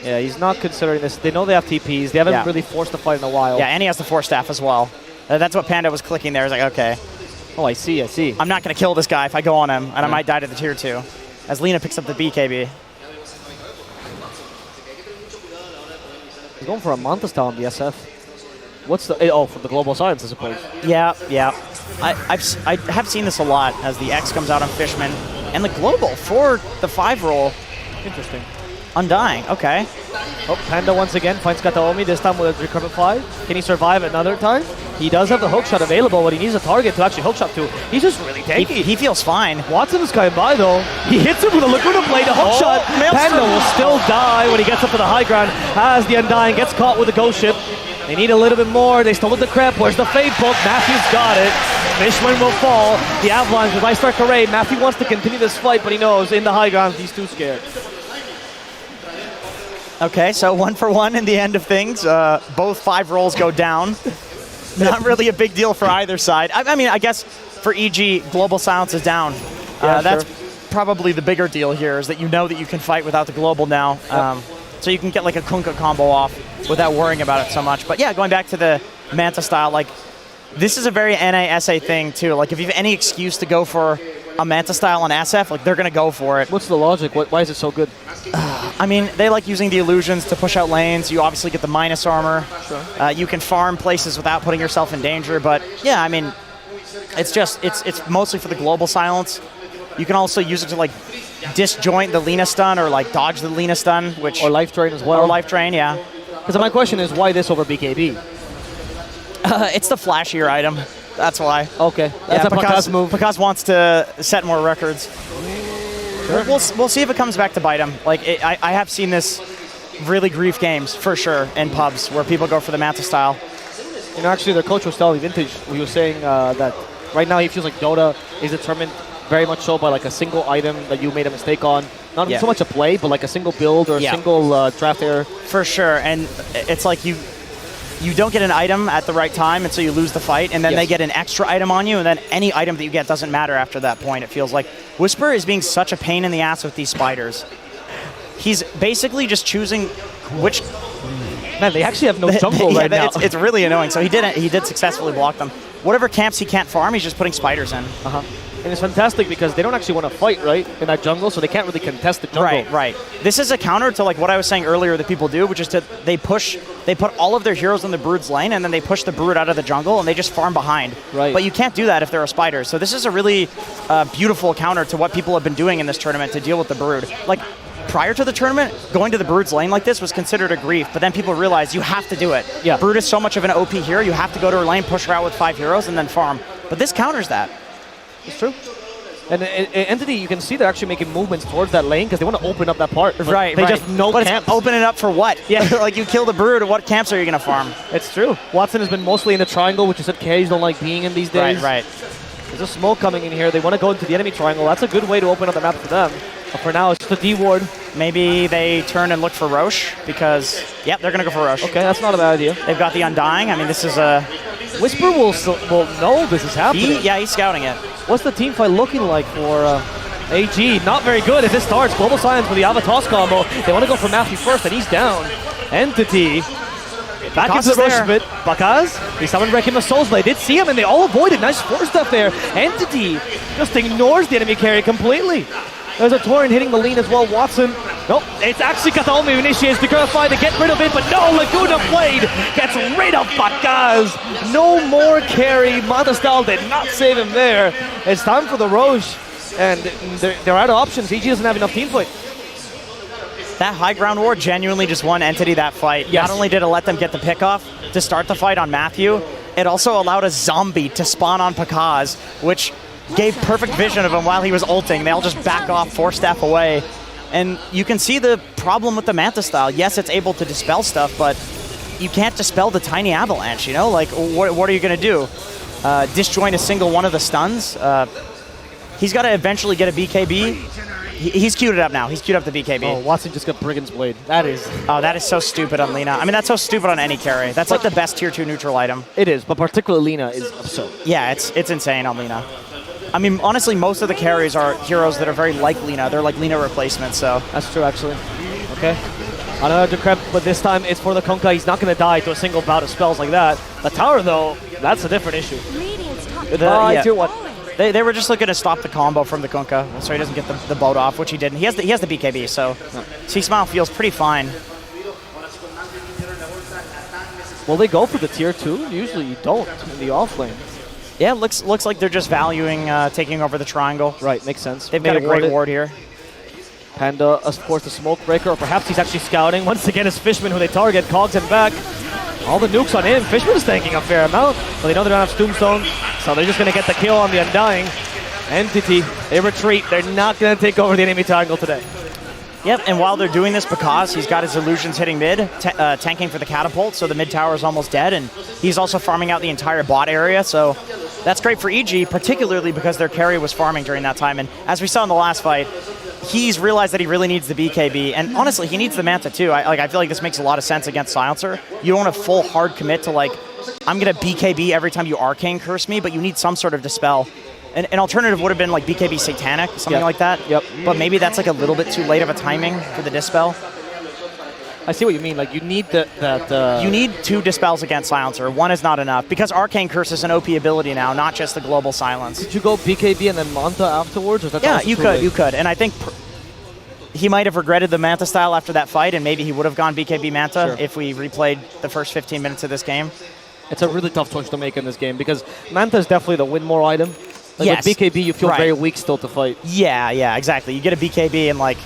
Yeah, he's not considering this. They know they have TPs. They haven't really forced the fight in a while. Yeah, and he has the Force Staff as well. That's what Panda was clicking there. He's like, okay. Oh, I see. I'm not going to kill this guy if I go on him, and I might die to the tier 2. As Lina picks up the BKB. He's going for a Manta style on the SF. What's the... Oh, for the Global Science, I suppose. Yeah. I have seen this a lot as the X comes out on Fishman. And the Global for the 5 roll. Interesting. Undying, okay. Oh, Panda once again finds Kataomi, this time with a Recover 5. Can he survive another time? He does have the hookshot available, but he needs a target to actually hookshot to. He's just really tanky. He feels fine. Watson is going by though. He hits him with a Laguna Blade, a hookshot. Panda will still die when he gets up to the high ground as the Undying gets caught with the ghost ship. They need a little bit more. They still with the crep. Where's the Fade Book? Matthew's got it. Fishman will fall. The Avalanche with Ice Dark Array. Matthew wants to continue this fight, but he knows in the high ground he's too scared. Okay, so 1 for 1 in the end of things. Both 5 rolls go down. Not really a big deal for either side. I mean, I guess for EG, Global Silence is down. That's probably the bigger deal here, is that you know that you can fight without the Global now. So you can get like a Kunkka combo off without worrying about it so much. But yeah, going back to the Manta style, like this is a very NA-SA thing too. Like if you have any excuse to go for a Manta style on SF, like they're going to go for it. What's the logic? Why is it so good? I mean, they like using the illusions to push out lanes. You obviously get the minus armor. Sure. You can farm places without putting yourself in danger. But yeah, I mean, it's mostly for the global silence. You can also use it to like disjoint the Lina stun or like dodge the Lina stun, which or life drain as well. Or life drain, yeah. Because my question is, why this over BKB? It's the flashier item. That's why. Okay, that's a Pakas move. Pakas wants to set more records. we'll see if it comes back to bite him. Like, I have seen this really grief games, for sure, in pubs where people go for the Manta style. You know, actually, their coach was telling Vintage, he was saying that right now he feels like Dota is determined very much so by like a single item that you made a mistake on. Not so much a play, but like a single build or a single draft error. For sure, and it's like you don't get an item at the right time, and so you lose the fight, and then they get an extra item on you, and then any item that you get doesn't matter after that point, it feels like. Whisper is being such a pain in the ass with these spiders. He's basically just choosing which... Man, they actually have no jungle right now. It's really annoying. So he did successfully block them. Whatever camps he can't farm, he's just putting spiders in. And it's fantastic because they don't actually want to fight, right, in that jungle, so they can't really contest the jungle. Right. This is a counter to like what I was saying earlier that people do, which is they put all of their heroes in the Brood's lane, and then they push the Brood out of the jungle, and they just farm behind. Right. But you can't do that if there are spiders. So this is a really beautiful counter to what people have been doing in this tournament to deal with the Brood. Like, prior to the tournament, going to the Brood's lane like this was considered a grief, but then people realized you have to do it. Yeah. Brood is so much of an OP hero, you have to go to her lane, push her out with 5 heroes, and then farm. But this counters that. It's true. And Entity, you can see they're actually making movements towards that lane because they want to open up that part. Right, They just know camps. Open it up for what? Yeah. Like, you kill the Brood, what camps are you going to farm? It's true. Watson has been mostly in the triangle, which you said carries don't like being in these days. Right. There's a smoke coming in here. They want to go into the enemy triangle. That's a good way to open up the map for them. But for now, it's just a D ward. Maybe they turn and look for Roche because, they're going to go for Roche. Okay, that's not a bad idea. They've got the Undying. I mean, this is a... Whisper will know this is happening. He's scouting it. What's the team fight looking like for AG? Not very good if this starts. Global Silence with the Avatos combo. They want to go for Matthew first, and he's down. Entity. Back into the rush bit. Bakaz. He summoned Wreck in the Souls Blade. Did see him, and they all avoided. Nice force stuff there. Entity just ignores the enemy carry completely. There's a Torrent hitting the lean as well. Watson. Nope, it's actually Kataomi who initiates the Purify to get rid of it, but no, Laguna Blade gets rid of Bakaz. No more carry. Matastal did not save him there. It's time for the Roche, and they're out of options. EG doesn't have enough team fight. That high ground ward genuinely just won Entity that fight. Not only did it let them get the pickoff to start the fight on Matthew, it also allowed a zombie to spawn on Pakaz, which gave perfect vision of him while he was ulting. They all just back off, 4 staff away. And you can see the problem with the Manta style. Yes, it's able to dispel stuff, but you can't dispel the tiny avalanche, you know? Like, what are you going to do? Disjoint a single one of the stuns? He's got to eventually get a BKB. He's queued it up now. He's queued up the BKB. Oh, Watson just got Brigand's Blade. That is... Oh, that is so stupid on Lina. I mean, that's so stupid on any carry. That's like the best tier 2 neutral item. It is, but particularly Lina is absurd. Yeah, it's insane on Lina. I mean, honestly, most of the carries are heroes that are very like Lina. They're like Lina replacements, so... That's true, actually. Okay. Another Decrep, but this time it's for the Kunkka. He's not going to die to a single bout of spells like that. The tower, though, that's a different issue. Tier 1. They were just looking to stop the combo from the Kunkka, so he doesn't get the boat off, which he didn't. He has the BKB, so C-Smile feels pretty fine. Will they go for the tier 2? Usually you don't in the offlane. Yeah, looks like they're just valuing taking over the triangle. Right, makes sense. They've got a great ward here. Panda, of course, the smoke breaker, or perhaps he's actually scouting. Once again, it's Fishman who they target. Cogs him back. All the nukes on him. Fishman is tanking a fair amount, but they know they don't have Tombstone, so they're just going to get the kill on the Undying. Entity, they retreat. They're not going to take over the enemy triangle today. Yep, and while they're doing this, because he's got his illusions hitting mid, tanking for the catapult, so the mid tower is almost dead, and he's also farming out the entire bot area, so that's great for EG, particularly because their carry was farming during that time, and as we saw in the last fight, he's realized that he really needs the BKB, and honestly, he needs the Manta too. I feel like this makes a lot of sense against Silencer. You don't want a full hard commit to like, I'm going to BKB every time you Arcane Curse me, but you need some sort of dispel. An alternative would have been like BKB Satanic, something like that. Yep. But maybe that's like a little bit too late of a timing for the dispel. I see what you mean. Like you need that. You need 2 dispels against Silencer. 1 is not enough because Arcane Curse is an OP ability now, not just the global silence. Did you go BKB and then Manta afterwards? Or yeah, you could. And I think he might have regretted the Manta style after that fight, and maybe he would have gone BKB Manta if we replayed the first 15 minutes of this game. It's a really tough choice to make in this game because Manta is definitely the win more item. Like yes. With BKB, you feel very weak still to fight. Yeah, exactly. You get a BKB and like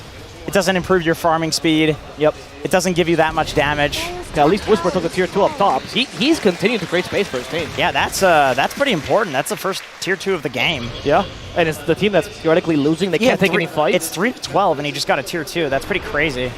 It doesn't improve your farming speed. Yep. It doesn't give you that much damage. Yeah, at least Whisper took a tier 2 up top. He's continuing to create space for his team. Yeah, that's pretty important. That's the first tier 2 of the game. Yeah, and it's the team that's theoretically losing. They can't take any fight. It's 3-12, and he just got a tier 2. That's pretty crazy.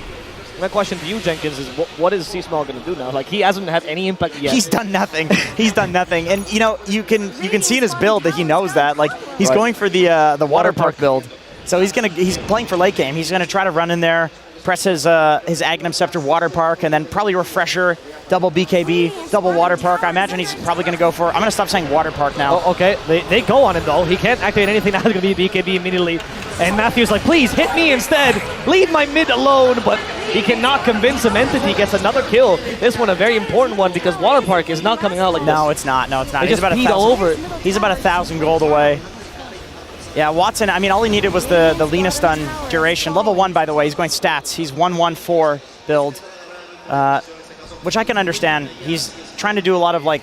My question to you, Jenkins, is what is C-Small going to do now? Like, he hasn't had any impact yet. He's done nothing. He's done nothing. And, you know, you can see in his build that he knows that. Like, he's going for the water park build. So he's playing for late game. He's going to try to run in there, press his Aghanim Scepter Water Park, and then probably Refresher, double BKB, double Water Park. I imagine he's probably going to go for... I'm going to stop saying Water Park now. Oh, okay, they go on it, though. He can't activate anything. Now it's going to be BKB immediately. And Matthew's like, please, hit me instead. Leave my mid alone. But he cannot convince him. Entity gets another kill. This one a very important one because Water Park is not coming out like this. No, it's not. No, it's not. He's about all over it. He's about 1,000 gold away. Yeah, Watson, I mean, all he needed was the Lina stun duration. Level 1, by the way, he's going stats. He's 1-1-4 build, which I can understand. He's trying to do a lot of, like,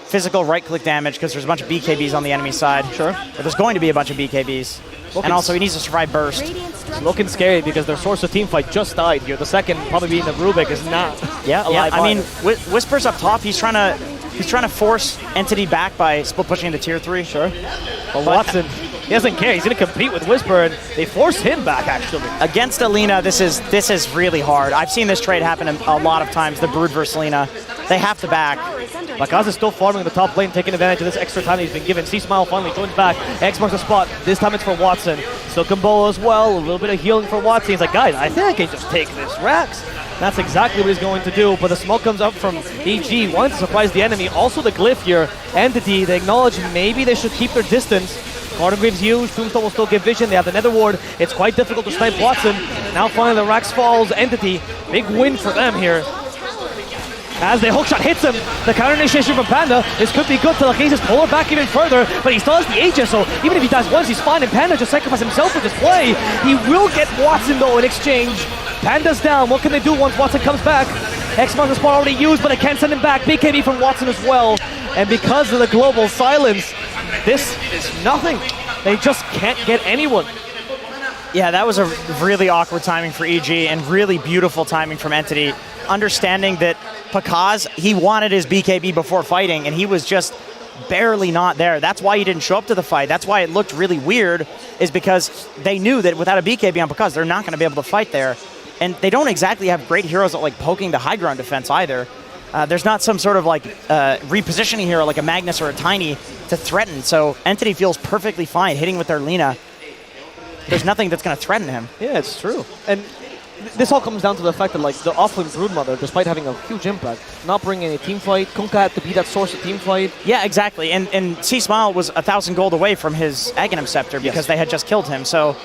physical right-click damage because there's a bunch of BKBs on the enemy side. Sure. But there's going to be a bunch of BKBs. And also, he needs to survive burst. It's looking scary because their source of team fight just died here. The second, probably being the Rubik, is not alive. I mean, Whisper's up top. He's trying to force Entity back by split pushing into tier 3. Sure. But Watson, he doesn't care. He's going to compete with Whisper, and they force him back, actually. Against Alina, this is really hard. I've seen this trade happen a lot of times, the Brood versus Alina. They have to back. Bakaz is still farming in the top lane, taking advantage of this extra time he's been given. C-Smile finally joins back. X marks the spot. This time it's for Watson. Still Combo as well. A little bit of healing for Watson. He's like, guys, I think I can just take this Rax. That's exactly what he's going to do. But the smoke comes up from EG, wanting to surprise the enemy. Also the glyph here. Entity, they acknowledge maybe they should keep their distance. Cardingrave's huge. Tombstone will still give vision. They have the Nether Ward. It's quite difficult to snipe Watson. Now finally the Rax falls. Entity, big win for them here. As the hookshot hits him, the counter initiation from Panda, this could be good. Telekinesis pull it back even further, but he still has the Aegis, so even if he dies once, he's fine, and Panda just sacrificed himself with this play. He will get Watson, though, in exchange. Panda's down. What can they do once Watson comes back? X-Mark the spot already used, but it can't send him back. BKB from Watson as well. And because of the global silence, this is nothing. They just can't get anyone. Yeah, that was a really awkward timing for EG and really beautiful timing from Entity. Understanding that Pakaz, he wanted his BKB before fighting, and he was just barely not there. That's why he didn't show up to the fight. That's why it looked really weird, is because they knew that without a BKB on Pakaz, they're not going to be able to fight there. And they don't exactly have great heroes at like poking the high ground defense either. There's not some sort of like repositioning hero like a Magnus or a Tiny to threaten. So Entity feels perfectly fine hitting with their Lina. There's nothing that's going to threaten him. Yeah, it's true. And this all comes down to the fact that like the offlane Broodmother, despite having a huge impact, not bringing any team fight. Kunkka had to be that source of team fight. Yeah, exactly. And C-Smile was 1,000 gold away from his Aghanim Scepter because they had just killed him. So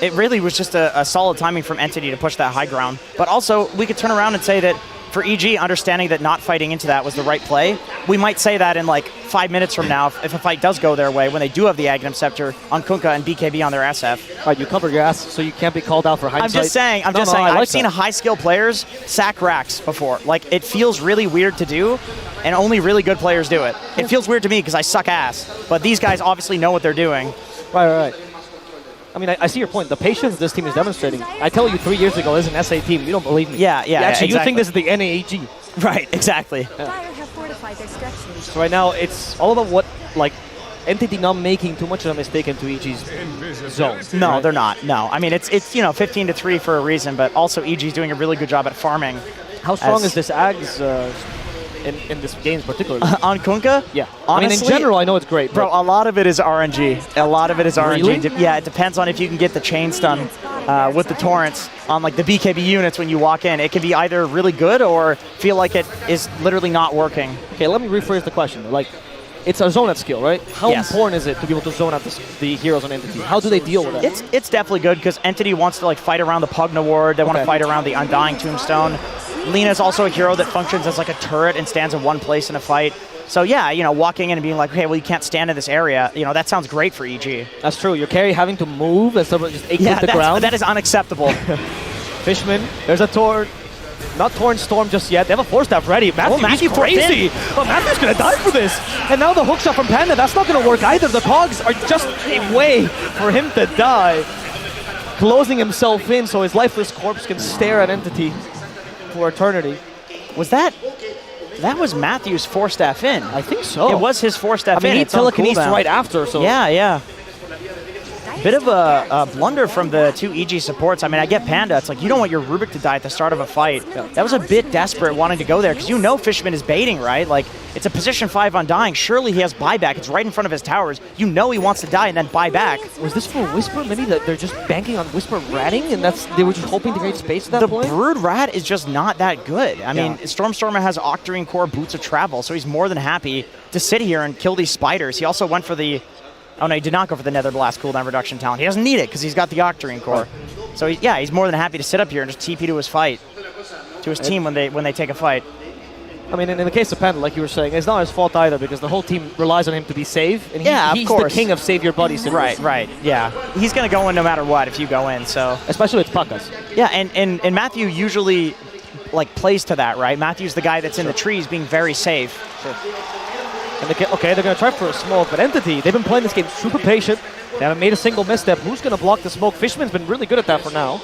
it really was just a solid timing from Entity to push that high ground. But also, we could turn around and say that for EG, understanding that not fighting into that was the right play, we might say that in like 5 minutes from now, if a fight does go their way, when they do have the Aghanim Scepter on Kunkka and BKB on their SF. All right, you cover your ass so you can't be called out for hindsight. I'm just saying, I've seen high skill players sack Rax before. Like, it feels really weird to do, and only really good players do it. It feels weird to me because I suck ass, but these guys obviously know what they're doing. Right. I mean, I see your point. The patience this team is demonstrating. I tell you 3 years ago, this is an SA team. You don't believe me. Yeah, Actually, exactly. You think this is the NAAG. Right, exactly. Yeah. So right now, it's all about what, like, Entity not making too much of a mistake into EG's zone. No, right? they're not. No. I mean, it's 15-3 for a reason, but also EG's doing a really good job at farming. How strong is this Ags in this game particularly? On Kunkka? Yeah. Honestly, I mean, in general, I know it's great. Bro, a lot of it is RNG. A lot of it is RNG. Really? Yeah, it depends on if you can get the chain stun with the torrents on like the BKB units when you walk in. It can be either really good or feel like it is literally not working. Okay, let me rephrase the question. Like, it's a zone out skill, right? How important is it to be able to zone out the heroes on Entity? How do they deal with that? It's definitely good because Entity wants to like fight around the Pugna Ward. They want to fight around the Undying Tombstone. Lina is also a hero that functions as like a turret and stands in one place in a fight. So yeah, walking in and being like, okay, well, you can't stand in this area, that sounds great for EG. That's true. Your carry having to move instead of just clip the ground. That is unacceptable. Fishman, there's a Torn. Not Torn Storm just yet. They have a Force Staff ready. Matthew's crazy. But Matthew's going to die for this. And now the hookshot from Panda, that's not going to work either. The cogs are just a way for him to die. closing himself in so his lifeless corpse can stare at Entity for eternity. Was that was Matthew's 4-staff in? I think so. It was his 4-staff in. I mean, he It's on telekinesed cooldown. right after, so... Yeah. Bit of a blunder from the two EG supports. I mean, I get Panda. It's like, you don't want your Rubik to die at the start of a fight. That was a bit desperate wanting to go there, because you know Fishman is baiting, right? Like, it's a position 5 on dying. Surely he has buyback. It's right in front of his towers. You know he wants to die and then buy back. Was this for Whisper? Maybe they're just banking on Whisper ratting, and they were just hoping to create space at that point? The Brood Rat is just not that good. I mean, Stormstormer has Octarine Core Boots of Travel, so he's more than happy to sit here and kill these spiders. He also went for the... Oh, no, he did not go for the Nether Blast cooldown reduction talent. He doesn't need it because he's got the Octarine Core. So, he's more than happy to sit up here and just TP to his fight, to his team when they take a fight. I mean, in the case of Panda, like you were saying, it's not his fault either because the whole team relies on him to be safe. And he's the king of save your buddies. Right, yeah. He's going to go in no matter what if you go in, so... Especially with Pakas. Yeah, and Matthew usually, like, plays to that, right? Matthew's the guy that's in the trees being very safe. Sure. And they're going to try for a smoke, but Entity, they've been playing this game super patient. They haven't made a single misstep. Who's going to block the smoke? Fishman's been really good at that for now.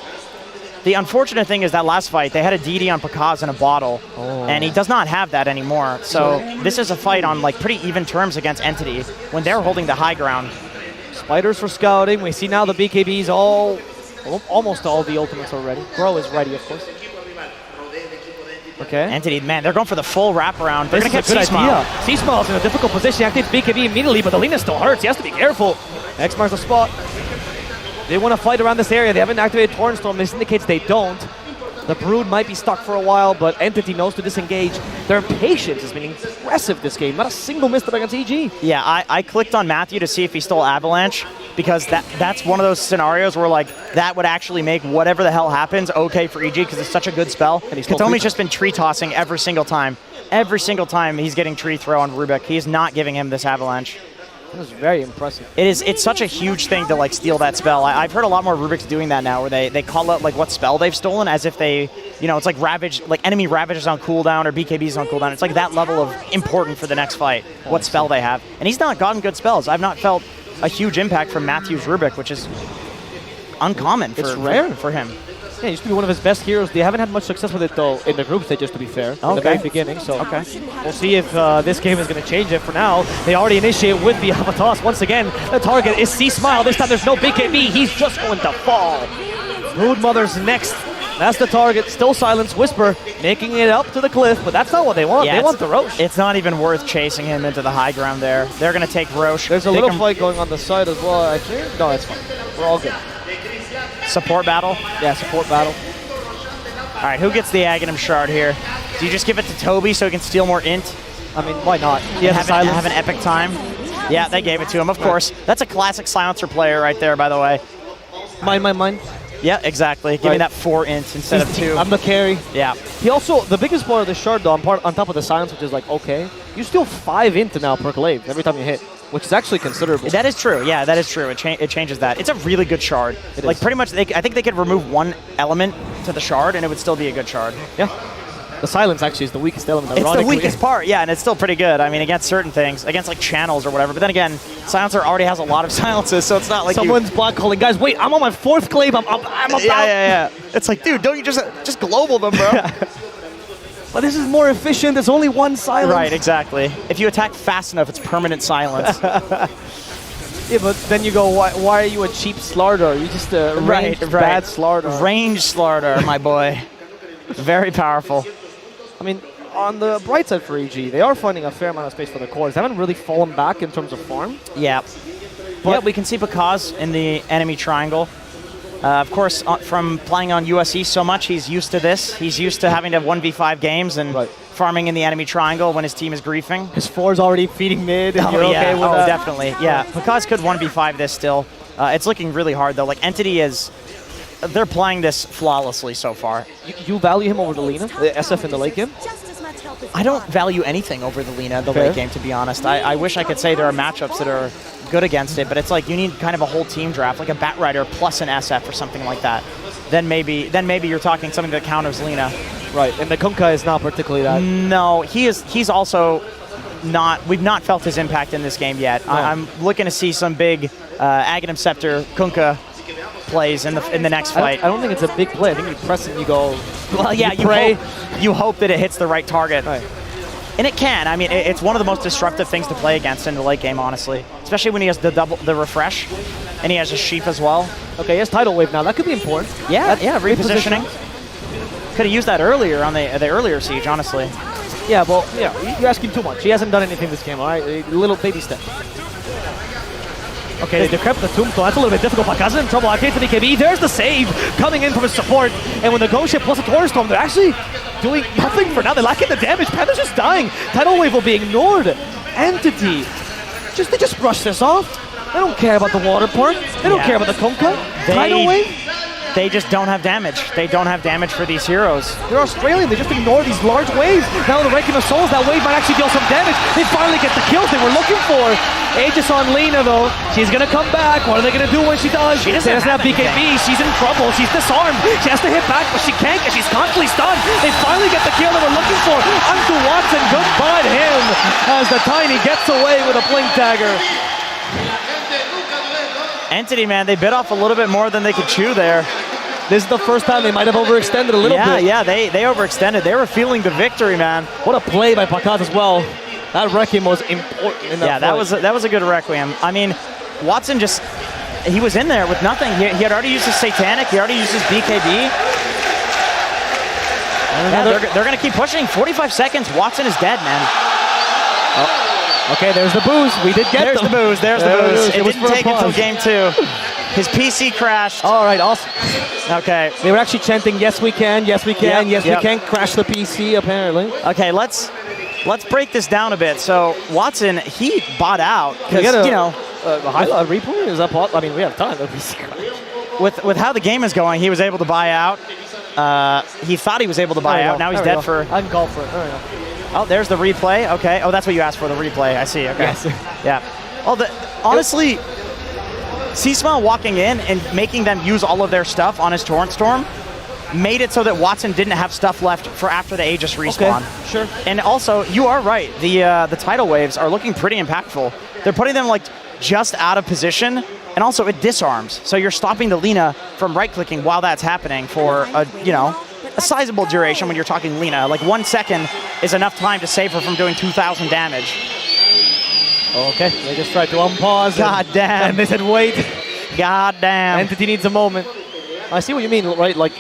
The unfortunate thing is that last fight, they had a DD on Pakaz in a bottle, and he does not have that anymore. So this is a fight on like pretty even terms against Entity when they're holding the high ground. Spiders for scouting. We see now the BKBs almost all the ultimates already. Bro is ready, of course. Okay. Entity, man, they're going for the full wraparound. They're going to get C-Smile. C-Smile's in a difficult position. Activates BKB immediately, but the Lina still hurts. He has to be careful. X marks the spot. They want to fight around this area. They haven't activated Torrenstorm. This indicates they don't. The Brood might be stuck for a while, but Entity knows to disengage. Their patience has been impressive this game. Not a single misstep against EG. Yeah, I clicked on Matthew to see if he stole Avalanche, because that's one of those scenarios where like that would actually make whatever the hell happens okay for EG because it's such a good spell. And Katomi's just been tree tossing every single time. Every single time he's getting tree throw on Rubik. He is not giving him this Avalanche. That was very impressive. It's such a huge thing to like steal that spell. I've heard a lot more Rubiks doing that now, where they call out like what spell they've stolen as if they, it's like Ravage, like enemy Ravage is on cooldown or BKB is on cooldown. It's like that level of important for the next fight, what spell they have. And he's not gotten good spells. I've not felt a huge impact from Matthew's Rubik, which is uncommon. It's rare for him. Yeah, he used to be one of his best heroes. They haven't had much success with it, though, in the group stage, just to be fair, in the very beginning. So we'll see if this game is going to change it. For now, they already initiate with the Avatos. Once again, the target is C-Smile. This time there's no BKB. He's just going to fall. Broodmother's next. That's the target. Still Silence Whisper, making it up to the cliff, but that's not what they want. Yeah, they want the Roche. It's not even worth chasing him into the high ground there. They're going to take Roche. There's a little fight going on the side as well, I think. No, it's fine. We're all good. Support battle? Yeah, support battle. All right, who gets the Aghanim Shard here? Do you just give it to Toby so he can steal more int? I mean, why not? Have an epic time? Yeah, they gave it to him, of course. That's a classic Silencer player right there, by the way. Mine. Yeah, exactly. Give me that 4 int instead of 2. I'm the carry. Yeah. He also, the biggest part of the shard, though, on top of the silence, which is like, okay, you steal 5 int now per glaive every time you hit, which is actually considerable. That is true. Yeah, that is true. It changes that. It's a really good shard. Like, pretty much, I think they could remove one element to the shard, and it would still be a good shard. Yeah. The silence actually is the weakest element. It's the weakest part, yeah, and it's still pretty good. I mean, against certain things, against like channels or whatever. But then again, Silencer already has a lot of silences, so it's not like someone's black calling. Guys, wait, I'm on my 4th glaive. I'm about. Yeah. It's like, dude, don't you just global them, bro? But this is more efficient. There's only one silence. Right, exactly. If you attack fast enough, it's permanent silence. Yeah, but then you go, why are you a cheap Slardar? You're just a bad Slardar. Range Slardar, my boy. Very powerful. I mean, on the bright side for EG, they are finding a fair amount of space for the cores. They haven't really fallen back in terms of farm. Yeah. But we can see Pakaz in the enemy triangle. Of course, from playing on USE so much, he's used to this. He's used to having to have 1v5 games and farming in the enemy triangle when his team is griefing. His 4's already feeding mid. And you're okay with that. Definitely. Yeah, Pakaz could 1v5 this still. It's looking really hard, though. Like, Entity is... They're playing this flawlessly so far. You value him over the Lina, the SF in the late game? I don't value anything over the Lina, the late game, to be honest. I wish I could say there are matchups that are good against it, but it's like you need kind of a whole team draft, like a Batrider plus an SF or something like that. Then maybe you're talking something that counters Lina. Right, and the Kunkka is not particularly that. No, he's also not... We've not felt his impact in this game yet. No. I'm looking to see some big Aghanim Scepter Kunkka plays in the next fight. I don't think it's a big play. I think you press it and you go. Well, yeah, you hope that it hits the right target. Right. And it can. I mean, it's one of the most disruptive things to play against in the late game, honestly. Especially when he has the refresh, and he has a sheep as well. Okay, he has tidal wave now. That could be important. Yeah, repositioning. Could have used that earlier on the earlier siege, honestly. Yeah, well, you're asking too much. He hasn't done anything this game, all right? A little baby step. Okay, they decrypt the tomb, so that's a little bit difficult. Pakaza in trouble. Arcade to the KB. There's the save coming in from his support. And when the Ghost Ship plus a Taurus Storm, they're actually doing nothing for now. They're lacking the damage. Panda's just dying. Tidal Wave will be ignored. Entity. They just brush this off. They don't care about the water part. They don't care about the Konka. Tidal Wave. They just don't have damage. They don't have damage for these heroes. They're Australian. They just ignore these large waves. Now the Ranking of Souls, that wave might actually deal some damage. They finally get the kills they were looking for. Aegis on Lina, though. She's going to come back. What are they going to do when she does? She doesn't have BKB. anything. She's in trouble. She's disarmed. She has to hit back, but she can't because she's constantly stunned. They finally get the kill they were looking for. Onto Watson. Goodbye to him as the Tiny gets away with a Blink Dagger. Entity, man, they bit off a little bit more than they could chew there. This is the first time they might have overextended a little bit. Yeah, they overextended. They were feeling the victory, man. What a play by Pakaza as well. That Requiem was important in that fight. that was a good Requiem. I mean, Watson he was in there with nothing. He had already used his Satanic. He already used his BKB. They're going to keep pushing. 45 seconds. Watson is dead, man. Oh. Okay, there's the booze. We did get them. There's the booze. It didn't take until game 2. His PC crashed. All right, awesome. Okay. They were actually chanting, yes we can, yes we can, yep. we can crash the PC apparently. Okay, let's break this down a bit. So Watson, he bought out because a highlight replay, is that possible? I mean, we have time. With how the game is going, he was able to buy out. He thought he was able to buy out. Now he's dead for. I can call for it. There we go. Oh, there's the replay. Okay. Oh, that's what you asked for, the replay. I see. Okay. Yes. Yeah. Honestly, C-Smile walking in and making them use all of their stuff on his Torrent Storm made it so that Watson didn't have stuff left for after the Aegis respawn. Okay, sure. And also, you are right. The tidal waves are looking pretty impactful. They're putting them like just out of position, and also it disarms. So you're stopping the Lina from right-clicking while that's happening for a sizable duration when you're talking Lina. Like 1 second is enough time to save her from doing 2,000 damage. Okay, they just tried to unpause. God damn. And they said, wait. God damn. Entity needs a moment. I see what you mean, right? Like,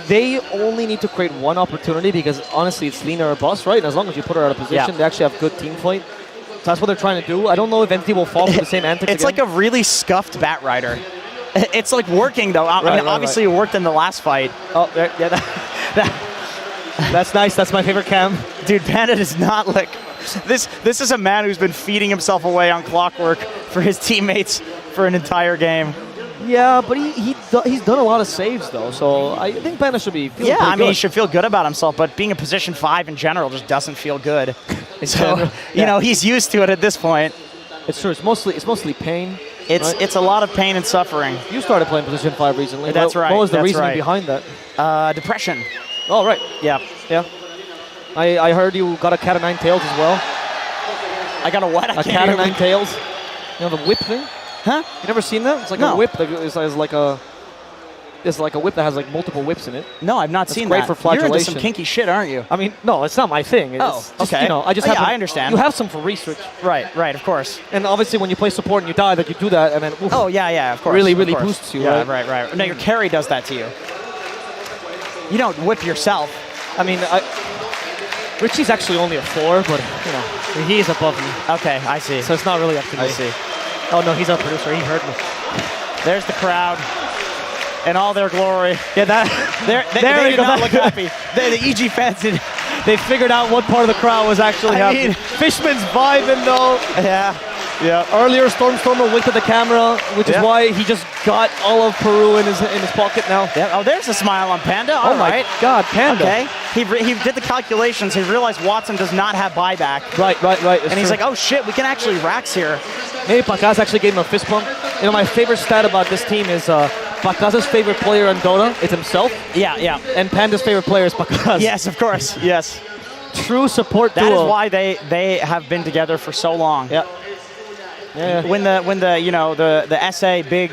they only need to create one opportunity because, honestly, it's Lina or Boss, right? And as long as you put her out of position, they actually have good team fight. So that's what they're trying to do. I don't know if Entity will fall for the same antics It's again. like a really scuffed Bat Rider. It's like working, though. Obviously, it worked in the last fight. Oh, yeah. That's nice. That's my favorite cam. Dude, Panda does not look... This is a man who's been feeding himself away on Clockwork for his teammates for an entire game. Yeah, but he's done a lot of saves, though, so I think Panda should be feeling I mean, good. he should feel good about himself, but being a position 5 in general just doesn't feel good. So, he's used to it at this point. It's true. It's mostly pain. It's a lot of pain and suffering. You started playing position 5 recently. That's right. What was the reasoning behind that? Depression. Oh, right. Yeah. I heard you got a cat of 9 tails as well. I got a what? A cat of 9 tails. You know the whip thing? Huh? You never seen that? It's like a whip. It's like a whip that has like multiple whips in it. No, I've not seen that. It's great for flagellation. You're into some kinky shit, aren't you? I mean, no, it's not my thing. It's just, okay. I just have. I understand. You have some for research. Right, of course. And obviously, when you play support and you die, that you do that, and then. Oof, of course. Really of course. boosts you. Yeah, right. No, your carry does that to you. You don't whip yourself. I mean, Richie's actually only a 4, but he is above me. Okay, I see. So it's not really up to me. I see. Oh no, he's our producer. He heard me. There's the crowd in all their glory. Yeah, they did not look happy. The EG fans did. They figured out what part of the crowd was actually happening. Fishman's vibing though. Yeah. Earlier, Stormstormer winked at the camera, which is why he just got all of Peru in his pocket now. Yeah. Oh, there's a smile on Panda. All right. My God, Panda. Okay. He did the calculations. He realized Watson does not have buyback. Right. And he's like, oh shit, we can actually Rax here. Maybe Pakaz actually gave him a fist bump. My favorite stat about this team is Pakaz's favorite player in Dota is himself. Yeah. And Panda's favorite player is Pakaz. Yes, of course. Yes. True support duo. That is why they have been together for so long. Yeah. When the SA big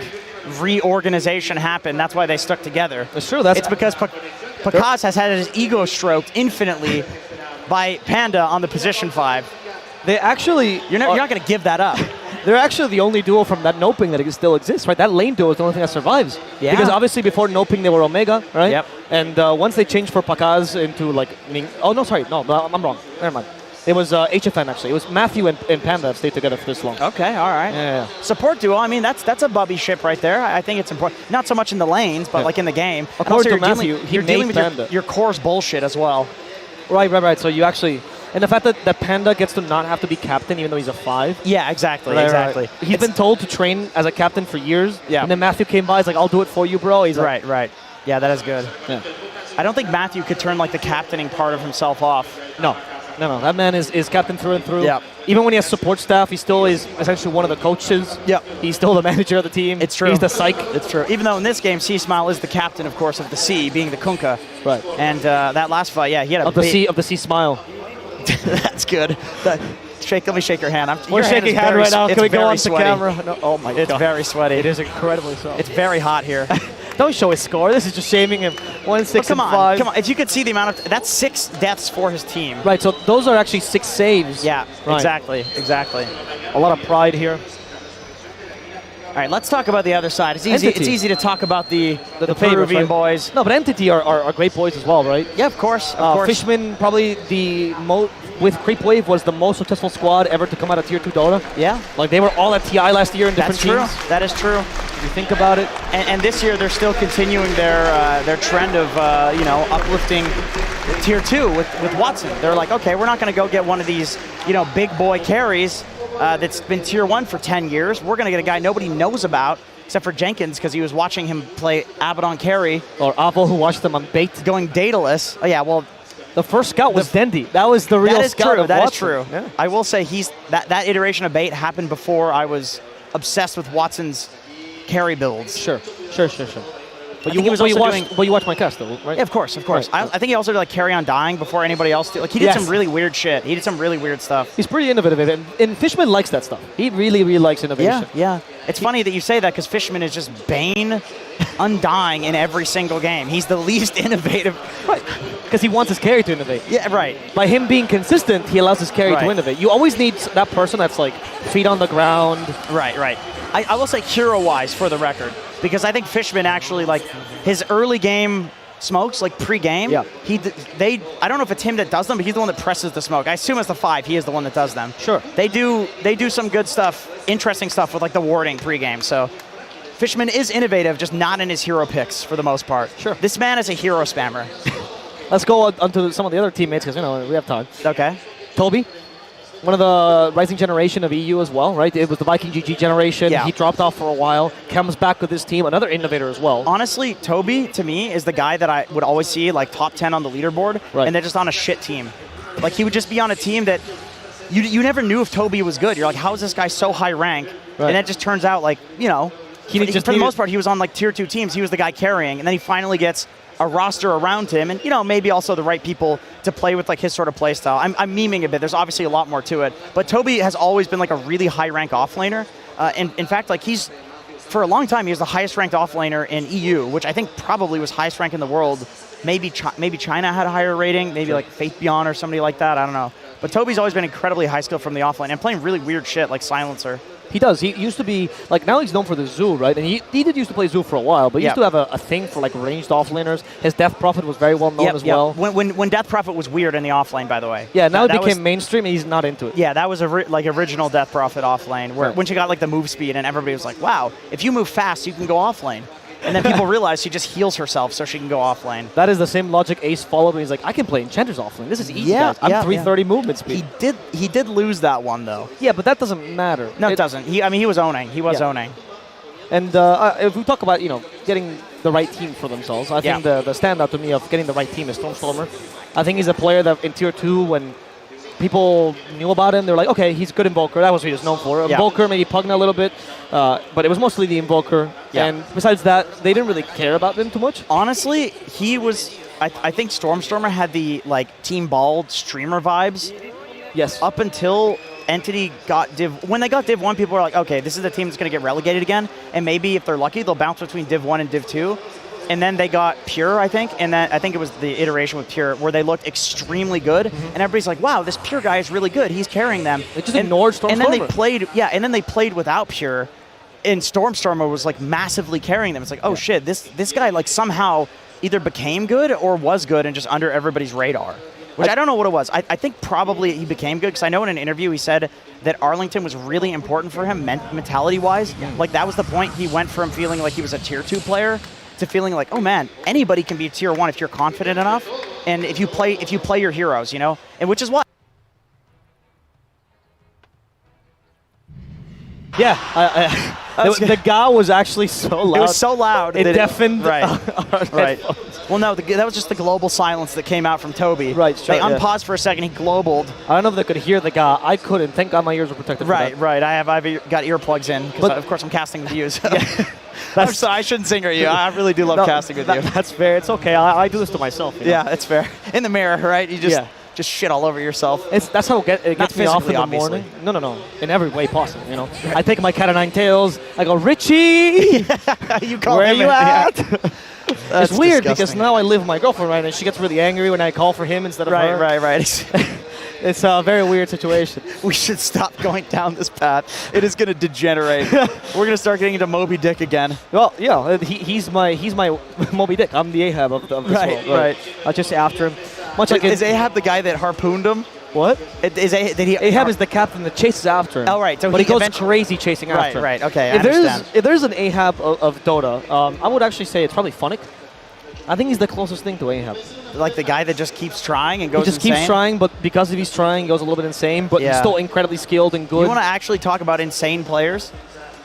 reorganization happen. That's why they stuck together. It's true. It's because Pakaz has had his ego stroked infinitely by Panda on the position 5. They actually... You're not going to give that up. They're actually the only duo from that Noping that still exists, right? That lane duo is the only thing that survives. Yeah. Because obviously before Noping they were Omega, right? Yep. And once they changed for Pakaz into like... Oh, no, sorry. No, I'm wrong. Never mind. It was HFN actually. It was Matthew and Panda that stayed together for this long. Okay, all right. Yeah. Support duo, I mean, that's a bubby ship right there. I think it's important. Not so much in the lanes, but like in the game. According to Matthew, you're dealing with your core's bullshit as well. Right. So you actually... And the fact that Panda gets to not have to be captain even though he's a 5. Yeah, exactly, exactly. Right. He's been told to train as a captain for years. Yeah. And then Matthew came by, he's like, I'll do it for you, bro. He's like, right. Yeah, that is good. Yeah. I don't think Matthew could turn like the captaining part of himself off. No. That man is captain through and through. Yeah. Even when he has support staff, he still is essentially one of the coaches. Yeah. He's still the manager of the team. It's true. He's the psych. It's true. Even though in this game, C-Smile is the captain, of course, of the C, being the Kunkka. Right. And that last fight, yeah, he had of the C smile. That's good. Let me shake your hand. We're shaking hand right now. Can we go on the camera? No. Oh my God. It's very sweaty. It is incredibly so. It's very hot here. Don't show his score. This is just shaming him. 1-6 come and on, 5. come on. If you could see the amount of that's 6 deaths for his team. Right. So those are actually 6 saves. Yeah. Right. Exactly. A lot of pride here. All right, let's talk about the other side. It's easy. Entity. It's easy to talk about the favorites, Peruvian right? boys. No, but Entity are great boys as well, right? Yeah, of course. Of course. Fishman probably with Creep Wave was the most successful squad ever to come out of Tier 2 Dota. Yeah. Like they were all at TI last year in different teams. That's true. That is true. If you think about it. And this year they're still continuing their trend of uplifting Tier 2 with Watson. They're like, okay, we're not going to go get one of these big boy carries that's been Tier 1 for 10 years. We're going to get a guy nobody knows about, except for Jenkins, because he was watching him play Abaddon carry. Or Avo, who watched them on bait. Going dataless. Oh, yeah, well... The first scout was Dendi. That was the real scout of That Watson. is true. Yeah. I will say that iteration of bait happened before I was obsessed with Watson's carry builds. Sure. But you watched my cast though, right? Yeah, of course. Right. I think he also did like carry on dying before anybody else did. Like he did some really weird shit. He did some really weird stuff. He's pretty innovative, and Fishman likes that stuff. He really likes innovation. Yeah. It's funny that you say that because Fishman is just Bane undying in every single game. He's the least innovative. Right. Because he wants his carry to innovate. Yeah, right. By him being consistent, he allows his carry to innovate. You always need that person that's like feet on the ground. Right. I will say hero-wise for the record, because I think Fishman actually, like, his early game smokes, like pre-game, I don't know if it's him that does them, but he's the one that presses the smoke. I assume it's the 5, he is the one that does them. Sure. They do some good stuff, interesting stuff with like the warding pre-game, so Fishman is innovative, just not in his hero picks for the most part. Sure. This man is a hero spammer. Let's go on to some of the other teammates, because we have time. Okay. Toby, one of the rising generation of EU as well, right? It was the Viking GG generation. Yeah. He dropped off for a while, comes back with his team, another innovator as well. Honestly, Toby, to me, is the guy that I would always see like top 10 on the leaderboard, right. And they're just on a shit team. Like, he would just be on a team that you never knew if Toby was good. You're like, how is this guy so high rank? Right. And it just turns out, like, for the most part, he was on like Tier 2 teams. He was the guy carrying, and then he finally gets a roster around him, and maybe also the right people to play with like his sort of play style. I'm memeing a bit. There's obviously a lot more to it, but Toby has always been like a really high rank offlaner. In fact, like for a long time, he was the highest ranked offlaner in EU, which I think probably was highest ranked in the world. Maybe China had a higher rating, maybe like Faith Beyond or somebody like that. I don't know. But Toby's always been incredibly high skill from the offlane and playing really weird shit like Silencer. He does. He used to be, like, now he's known for the Zoo, right? And he did used to play Zoo for a while, but he used to have a thing for, like, ranged offlaners. His Death Prophet was very well known as well. When Death Prophet was weird in the offlane, by the way. Yeah, now it became mainstream, and he's not into it. Yeah, that was original Death Prophet offlane, where when she got, like, the move speed, and everybody was like, wow, if you move fast, you can go offlane. And then people realized she just heals herself so she can go offlane. That is the same logic Ace followed when he's like, I can play Enchanter's offlane. This is easy, guys. I'm 330 movement speed. He did lose that one, though. Yeah, but that doesn't matter. No, it doesn't. He was owning. He was owning. And if we talk about, getting the right team for themselves, I think the standout to me of getting the right team is Stormstormer. I think he's a player that in Tier 2, when people knew about him, they were like, okay, he's good Invoker. That was what he was known for. Invoker, maybe Pugna a little bit, but it was mostly the Invoker. Yeah. And besides that, they didn't really care about him too much. Honestly, he was... I think Stormstormer had the, like, Team Bald streamer vibes. Yes. Up until Entity got Div. When they got Div 1, people were like, okay, this is the team that's going to get relegated again, and maybe if they're lucky, they'll bounce between Div 1 and Div 2. And then they got Pure, I think, and then I think it was the iteration with Pure where they looked extremely good, and everybody's like, wow, this Pure guy is really good. He's carrying them. They just ignored Stormstormer. And then they played, and then they played without Pure, and Stormstormer was like massively carrying them. It's like, oh shit, this guy like somehow either became good or was good and just under everybody's radar. Which I don't know what it was. I think probably he became good because I know in an interview he said that Arlington was really important for him mentality-wise. Like that was the point. He went from feeling like he was a tier 2 player to feeling like, oh man, anybody can be tier 1 if you're confident enough, and if you play your heroes, you know, and which is why. Yeah, the GA was actually so loud. It was so loud. It deafened. Right. Right. Well, no, that was just the global silence that came out from Toby. Right. They unpaused for a second. He globaled. I don't know if they could hear the GA. I couldn't. Thank God my ears were protected. Right. Right. I've got earplugs in because of course I'm casting with you. So. I'm sorry, I shouldn't sing at you. I really do love casting with you. That's fair. It's okay. I do this to myself. You know? Yeah, it's fair. In the mirror, right? You just shit all over yourself. That's how it gets me off in the morning. No. In every way possible, you know. I take my cat of nine tails. I go, Richie! You call Where are you at? That's it's weird disgusting. because now I live with my girlfriend, right? And she gets really angry when I call for him instead of her. Right. It's a very weird situation. We should stop going down this path. It is going to degenerate. We're going to start getting into Moby Dick again. Well, yeah, he's my Moby Dick. I'm the Ahab of this world. Right. I'll just after him. Is Ahab the guy that harpooned him? What? Ahab is the captain that chases after him. Oh, right. So but he goes crazy chasing after him. Right. Okay. I understand. If there's an Ahab of Dota, I would actually say it's probably Funnick. I think he's the closest thing to Ahab. Like the guy that just keeps trying and goes insane? He just keeps trying, but because if he's trying, he goes a little bit insane, but he's still incredibly skilled and good. You want to actually talk about insane players?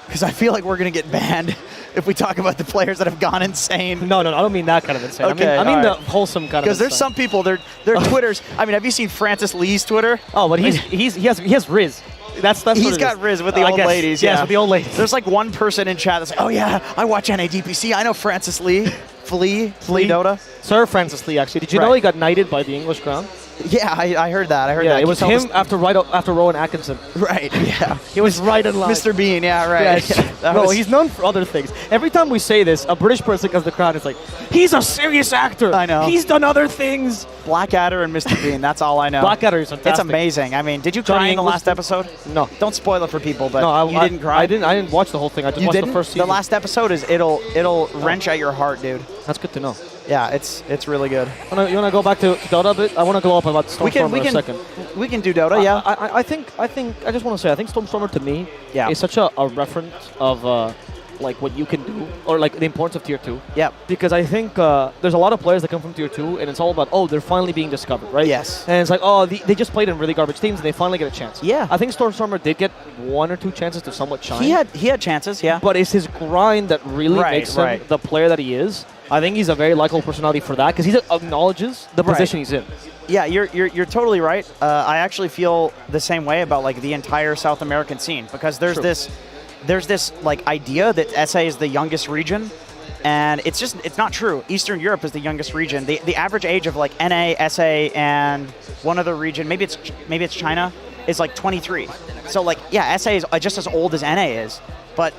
Because I feel like we're going to get banned if we talk about the players that have gone insane. No, I don't mean that kind of insane. Okay, I mean the wholesome kind of insane. Because there's some people, their Twitters, I mean, have you seen Francis Lee's Twitter? Oh, but he has Riz. That's he's got Riz with the old ladies. Yes, with the old ladies. There's like one person in chat that's like, oh yeah, I watch NADPC. I know Francis Lee. Flea Dota. Sir Francis Lee, actually. Did you know he got knighted by the English Crown? Yeah, I heard that. It was him after Rowan Atkinson. Right, yeah. He was right in line. Mr. Bean, yeah, right. Yeah. No, he's known for other things. Every time we say this, a British person comes to the crowd and it's like, he's a serious actor. I know. He's done other things. Blackadder and Mr. Bean, that's all I know. Blackadder is fantastic. It's amazing. I mean, did you cry in the last episode? No. Don't spoil it for people, but you didn't cry? I didn't watch the whole thing. I just watched the first season. The last episode it'll wrench at your heart, dude. That's good to know. Yeah, it's really good. You want to go back to Dota a bit? I want to go up about Stormstormer for a second. We can do Dota, yeah. I think I just want to say I think Stormstormer to me is such a reference of like what you can do or like the importance of tier 2. Yeah. Because I think there's a lot of players that come from tier 2 and it's all about they're finally being discovered, right? Yes. And it's like they just played in really garbage teams and they finally get a chance. Yeah. I think Stormstormer did get 1 or 2 chances to somewhat shine. He had chances, yeah. But it's his grind that really makes him the player that he is. I think he's a very likable personality for that because he acknowledges the position he's in. Yeah, you're totally right. I actually feel the same way about like the entire South American scene because there's this like idea that SA is the youngest region, and it's not true. Eastern Europe is the youngest region. The average age of like NA, SA, and one other region, maybe it's China, is like 23. So like SA is just as old as NA is, but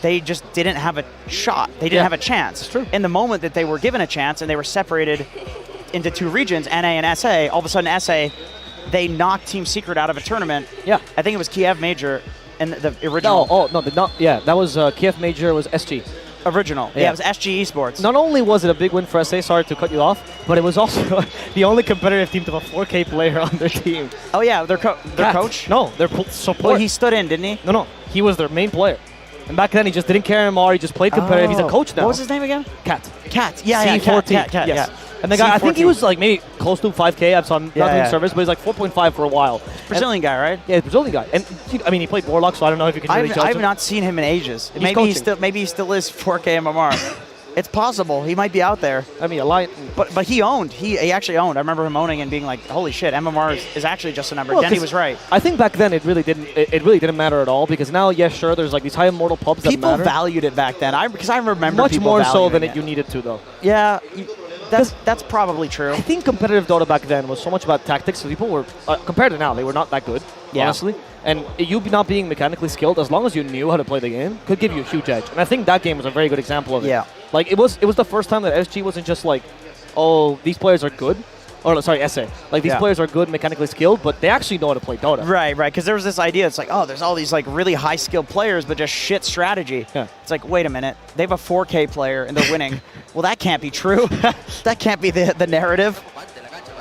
they just didn't have a shot. They didn't have a chance. It's true. In the moment that they were given a chance and they were separated into 2 regions, NA and SA, all of a sudden SA, they knocked Team Secret out of a tournament. Yeah. I think it was Kiev Major and the original. That was Kiev Major was SG. Original. Yeah, it was SG Esports. Not only was it a big win for SA, sorry to cut you off, but it was also the only competitive team to have a 4K player on their team. Oh yeah, their coach? No, their support. Well, he stood in, didn't he? No, he was their main player. And back then, he just didn't care anymore. He just played competitive. He's a coach now. What was his name again? Cat. Yeah, C14. Cat, yes. yeah. And the guy, I think he was like maybe close to 5K. So I'm not doing service, but he's like 4.5 for a while. Brazilian guy, right? Yeah, Brazilian guy. And I mean, he played Warlock, so I don't know if you can really judge him. I've not seen him in ages. Maybe he still is 4K MMR. It's possible. He might be out there. I mean, but he owned. He actually owned. I remember him owning and being like, "Holy shit, MMR is actually just a number." Well, Denny was right. I think back then it really didn't matter at all because now, sure, there's like these high immortal pubs that matter. People valued it back then. Because I remember much people more so than it. you needed to, though. Yeah. That's probably true. I think competitive Dota back then was so much about tactics. So people were, compared to now, they were not that good. honestly. And you not being mechanically skilled, as long as you knew how to play the game, could give you a huge edge. And I think that game was a very good example of it. Yeah. Like, it was the first time that SG wasn't just like, oh, these players are good. Or, sorry, SA. Like, these players are good, mechanically skilled, but they actually know how to play Dota. Right, because there was this idea, it's like, oh, there's all these like really high-skilled players, but just shit strategy. Yeah. It's like, wait a minute, they have a 4K player and they're winning. Well, that can't be true. That can't be the narrative.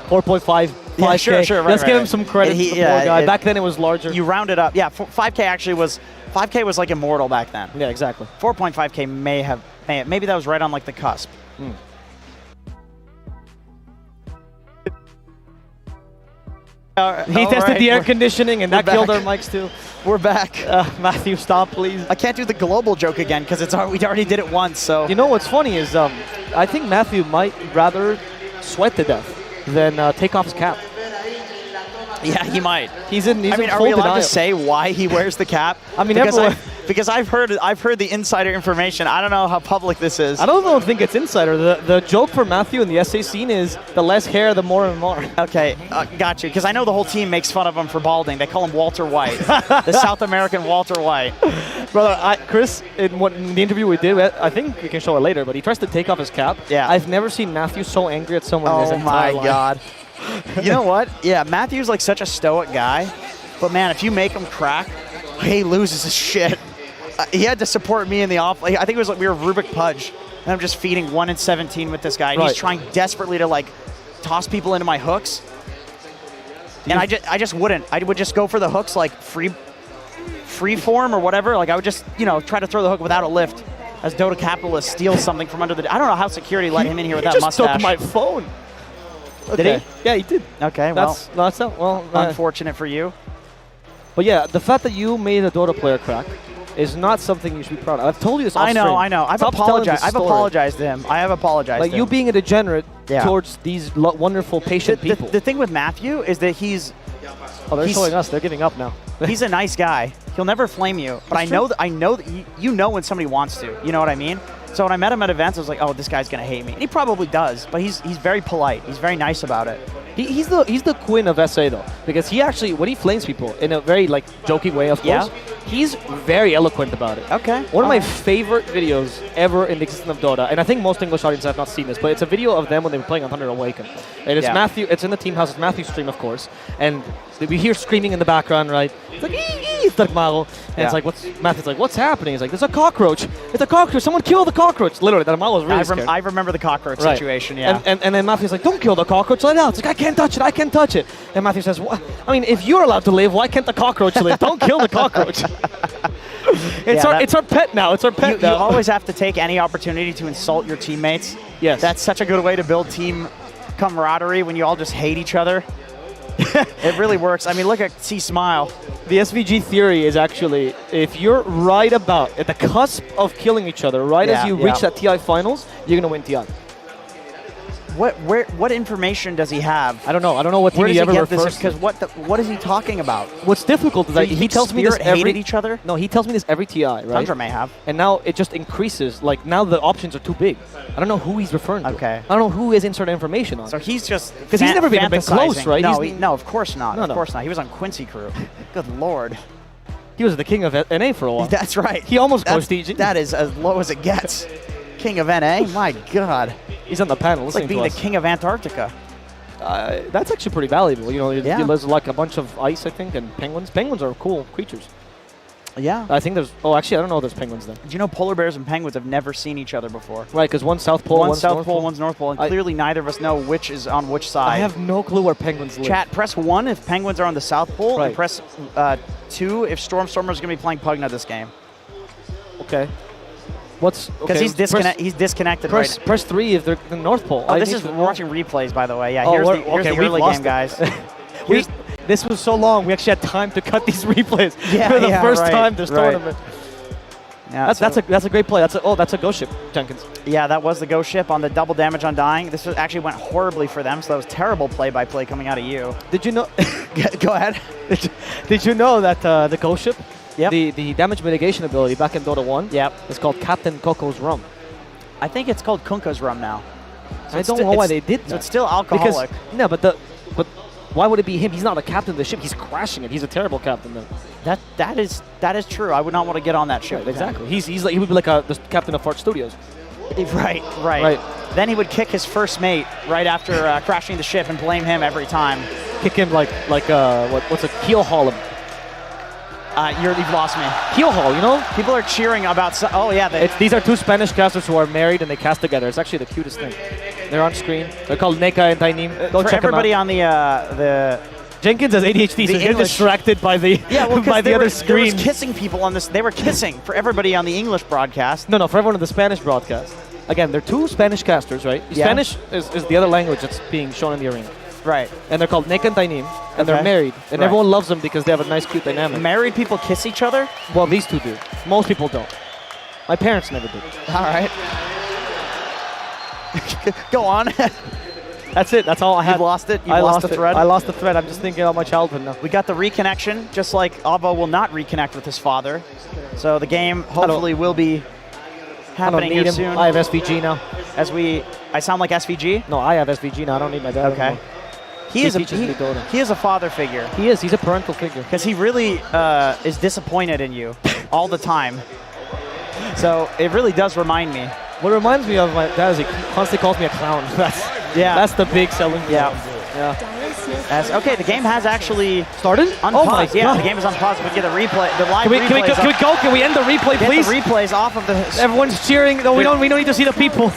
4.5, 5K. Yeah, sure, right, Let's give him right. some credit to the poor guy. Back then it was larger. You round it up. Yeah, 5K actually was, 5K was like immortal back then. Yeah, exactly. 4.5K maybe that was right on like the cusp. He tested the air conditioning, and that killed our mics too. We're back. Matthew, stop, please. I can't do the global joke again because we already did it once. So you know what's funny is I think Matthew might rather sweat to death than take off his cap. Yeah, he might. He's in. I mean, are we allowed to say why he wears the cap? I mean, because I've heard the insider information. I don't know how public this is. I don't think it's insider. The joke for Matthew in the SA scene is the less hair, the more and more. Okay, got you. Because I know the whole team makes fun of him for balding. They call him Walter White, the South American Walter White. Brother, Chris, in the interview we did, I think we can show it later, but he tries to take off his cap. Yeah. I've never seen Matthew so angry at someone in his entire life. Oh my God. You know what? Yeah, Matthew's like such a stoic guy, but man, if you make him crack, he loses his shit. He had to support me in the off. Like, I think it was like we were Rubik Pudge, and I'm just feeding 1 in 17 with this guy, and he's trying desperately to like toss people into my hooks, and I just wouldn't. I would just go for the hooks like free form or whatever. Like I would just try to throw the hook without a lift, as Dota capitalist steals something from under the. I don't know how security let him in here with that mustache. He just took my phone. Okay. Did he? Yeah, he did. Okay, unfortunate for you. But yeah, the fact that you made a Dota player crack is not something you should be proud of. I've told you this off I know. I've apologized to him. I have apologized like to him. you being a degenerate towards these wonderful, patient people. The thing with Matthew is that he's... Oh, they're showing us. They're giving up now. He's a nice guy. He'll never flame you. But I know that you know when somebody wants to. You know what I mean? So when I met him at events, I was like, oh, this guy's going to hate me. And he probably does, but he's very polite. He's very nice about it. He's the Quinn of SA, though, because he actually, when he flames people, in a very, like, joking way, of course, he's very eloquent about it. Okay. One of my favorite videos ever in the existence of Dota, and I think most English audiences have not seen this, but it's a video of them when they were playing on Thunder Awaken. And it's Matthew, it's in the team house, it's Matthew's stream, of course, and we hear screaming in the background, right? It's like, it's like Mago. And it's like, Matthew's like, what's happening? He's like, there's a cockroach. It's a cockroach. Someone kill the cockroach. Literally, that Mago was really scared. I remember the cockroach situation, yeah. And then Matthew's like, don't kill the cockroach, let it out. It's like, I can't touch it, I can't touch it. And Matthew says, I mean, if you're allowed to live, why can't the cockroach live? Don't kill the cockroach. It's our pet now. It's our pet now. You always have to take any opportunity to insult your teammates. Yes. That's such a good way to build team camaraderie when you all just hate each other. It really works. I mean, look at C Smile. The SVG theory is actually, if you're right about at the cusp of killing each other, as you reach that TI finals, you're gonna win TI. What information does he have? I don't know. I don't know what team he ever refers to. Because what is he talking about? What's difficult is that he tells me this every... hated each other? No, he tells me this every TI, right? Tundra may have. And now it just increases. Like, now the options are too big. I don't know who he's referring to. Okay. I don't know who has inserted information on. So he's just because he's never been close, right? No, of course not. Of course not. He was on Quincy Crew. Good Lord. He was the king of NA for a while. That's right. He almost prestige. That is as low as it gets. King of NA? My God. He's on the panel. It's like being the king of Antarctica. That's actually pretty valuable. You know, there's like a bunch of ice, I think, and penguins. Penguins are cool creatures. Yeah. I think there's... Oh, actually, I don't know if there's penguins there. Do you know polar bears and penguins have never seen each other before? Right, because one's South Pole, one's South Pole, one's North Pole, and clearly neither of us know which is on which side. I have no clue where penguins live. Chat, press 1 if penguins are on the South Pole, and press 2 if Stormstormer is going to be playing Pugna this game. Okay. Because he's disconnected right now. Press 3 if they're the North Pole. Oh, we're watching replays, by the way. Yeah, here's the early game, guys. This was so long, we actually had time to cut these replays for the first time this tournament. Yeah, that's a great play. That's a ghost ship, Jenkins. Yeah, that was the ghost ship on the double damage on dying. This actually went horribly for them, so that was terrible play-by-play coming out of you. Did you know? Go ahead. Did you know that the ghost ship, yep. the damage mitigation ability back in Dota 1, is called Captain Coco's Rum? I think it's called Kunka's Rum now. So I don't know why they did that. So it's still alcoholic. But Why would it be him? He's not a captain of the ship. He's crashing it. He's a terrible captain then. That is true. I would not want to get on that ship. Right, exactly. He's like, he would be like the captain of Fart Studios. Right. Then he would kick his first mate right after crashing the ship and blame him every time. Kick him like what's a keel haul him? You've lost me. Keel haul, you know? People are cheering about. These are two Spanish casters who are married and they cast together. It's actually the cutest thing. They're on screen. They're called Neka and Tainim. Go for check everybody them out. On the Jenkins has ADHD, so he's getting distracted by the by the other screen. They were kissing people on this. They were kissing for everybody on the English broadcast. No, for everyone on the Spanish broadcast. Again, they're two Spanish casters, right? Yeah. Spanish is the other language that's being shown in the arena. Right. And they're called Neka and Tainim, and they're married. And everyone loves them because they have a nice, cute dynamic. Married people kiss each other? Well, these two do. Most people don't. My parents never did. All right. Go on. That's it. That's all I had. You've lost it? I lost the thread? I lost the thread. I'm just thinking about my childhood now. We got the reconnection, just like Ava will not reconnect with his father. So the game hopefully will be happening here soon. I have SVG now. I sound like SVG? No, I have SVG now. I don't need my dad anymore. He is a father figure. He is. He's a parental figure. Because he really is disappointed in you all the time. So it really does remind me. What reminds me of my dad is he constantly calls me a clown. That's the big selling point. Yeah. Okay, the game has actually started. Unpaused. Oh my God. The game is unpaused. We get a replay. The live replays. Can we go? Can we end the replay, please? Get the replays off of the. Everyone's cheering. No, we don't need to see the people.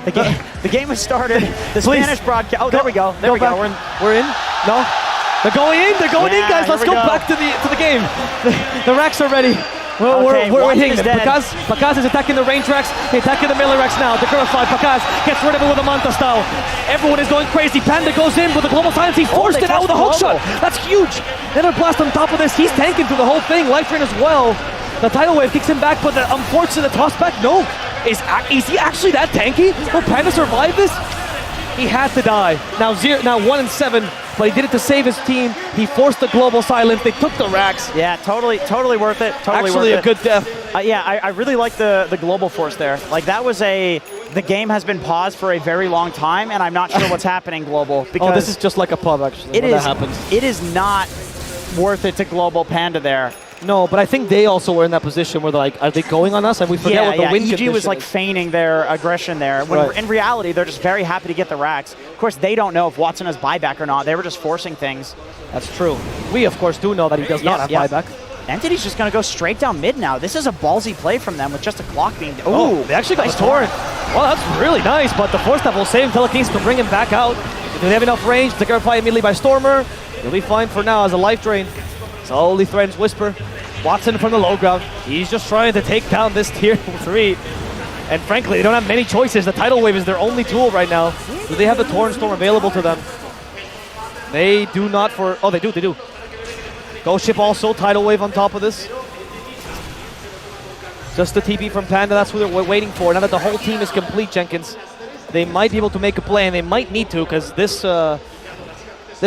The game has started. The Spanish broadcast. Oh, there we go. There we go. We're in. No. They're going in. They're going in, guys. Let's go back to the game. The racks are ready. We're hitting them. Pacaz is attacking the range racks. He's attacking the melee racks now. The curve 5. Pacaz gets rid of it with a Manta style. Everyone is going crazy. Panda goes in with the global silence. He forced it out with a hook shot. That's huge. Another blast on top of this. He's tanking through the whole thing. Life drain as well. The tidal wave kicks him back, but the unfortunate toss back. No. Is he actually that tanky? Will Panda survive this? He had to die. Now 1-7, but he did it to save his team. He forced the global silence. They took the racks. Yeah, totally worth it. Actually a good death. I really like the global force there. Like that was the game has been paused for a very long time, and I'm not sure what's happening global. Because this is just like a pub actually. That happens. It is not worth it to global Panda there. No, but I think they also were in that position where they're like, are they going on us? And we forget what the win condition EG was like feigning their aggression there. When in reality, they're just very happy to get the racks. Of course, they don't know if Watson has buyback or not. They were just forcing things. That's true. We, of course, do know that he does not have buyback. Entity's just going to go straight down mid now. This is a ballsy play from them with just a clock being... Oh, they actually got nice torrent. Well, that's really nice, but the force step will save Telekinesis to bring him back out. If they have enough range to get replied immediately by Stormer, he'll be fine for now as a life drain. Slowly threatens Whisper. Watson from the low ground. He's just trying to take down this tier 3. And frankly, they don't have many choices. The tidal wave is their only tool right now. Do they have the Torrent Storm available to them? They do not for... Oh, they do. Ghost Ship also, tidal wave on top of this. Just the TP from Panda, that's what we're waiting for. Now that the whole team is complete, Jenkins, they might be able to make a play, and they might need to, because this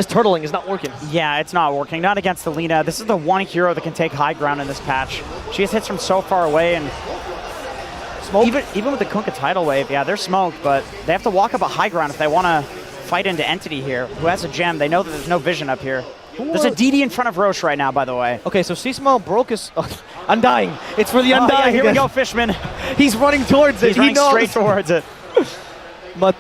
turtling is not working. Yeah, it's not working. Not against the Lina. This is the one hero that can take high ground in this patch. She has hits from so far away, and even with the Kunkka tidal wave, they're smoked, but they have to walk up a high ground if they want to fight into Entity here, who has a gem. They know that there's no vision up here. There's a DD in front of Roche right now, by the way. Okay, so C-Smile broke his... Undying. It's for the Undying. Yeah, here we go, Fishman. He's running towards it. He's running straight towards it. But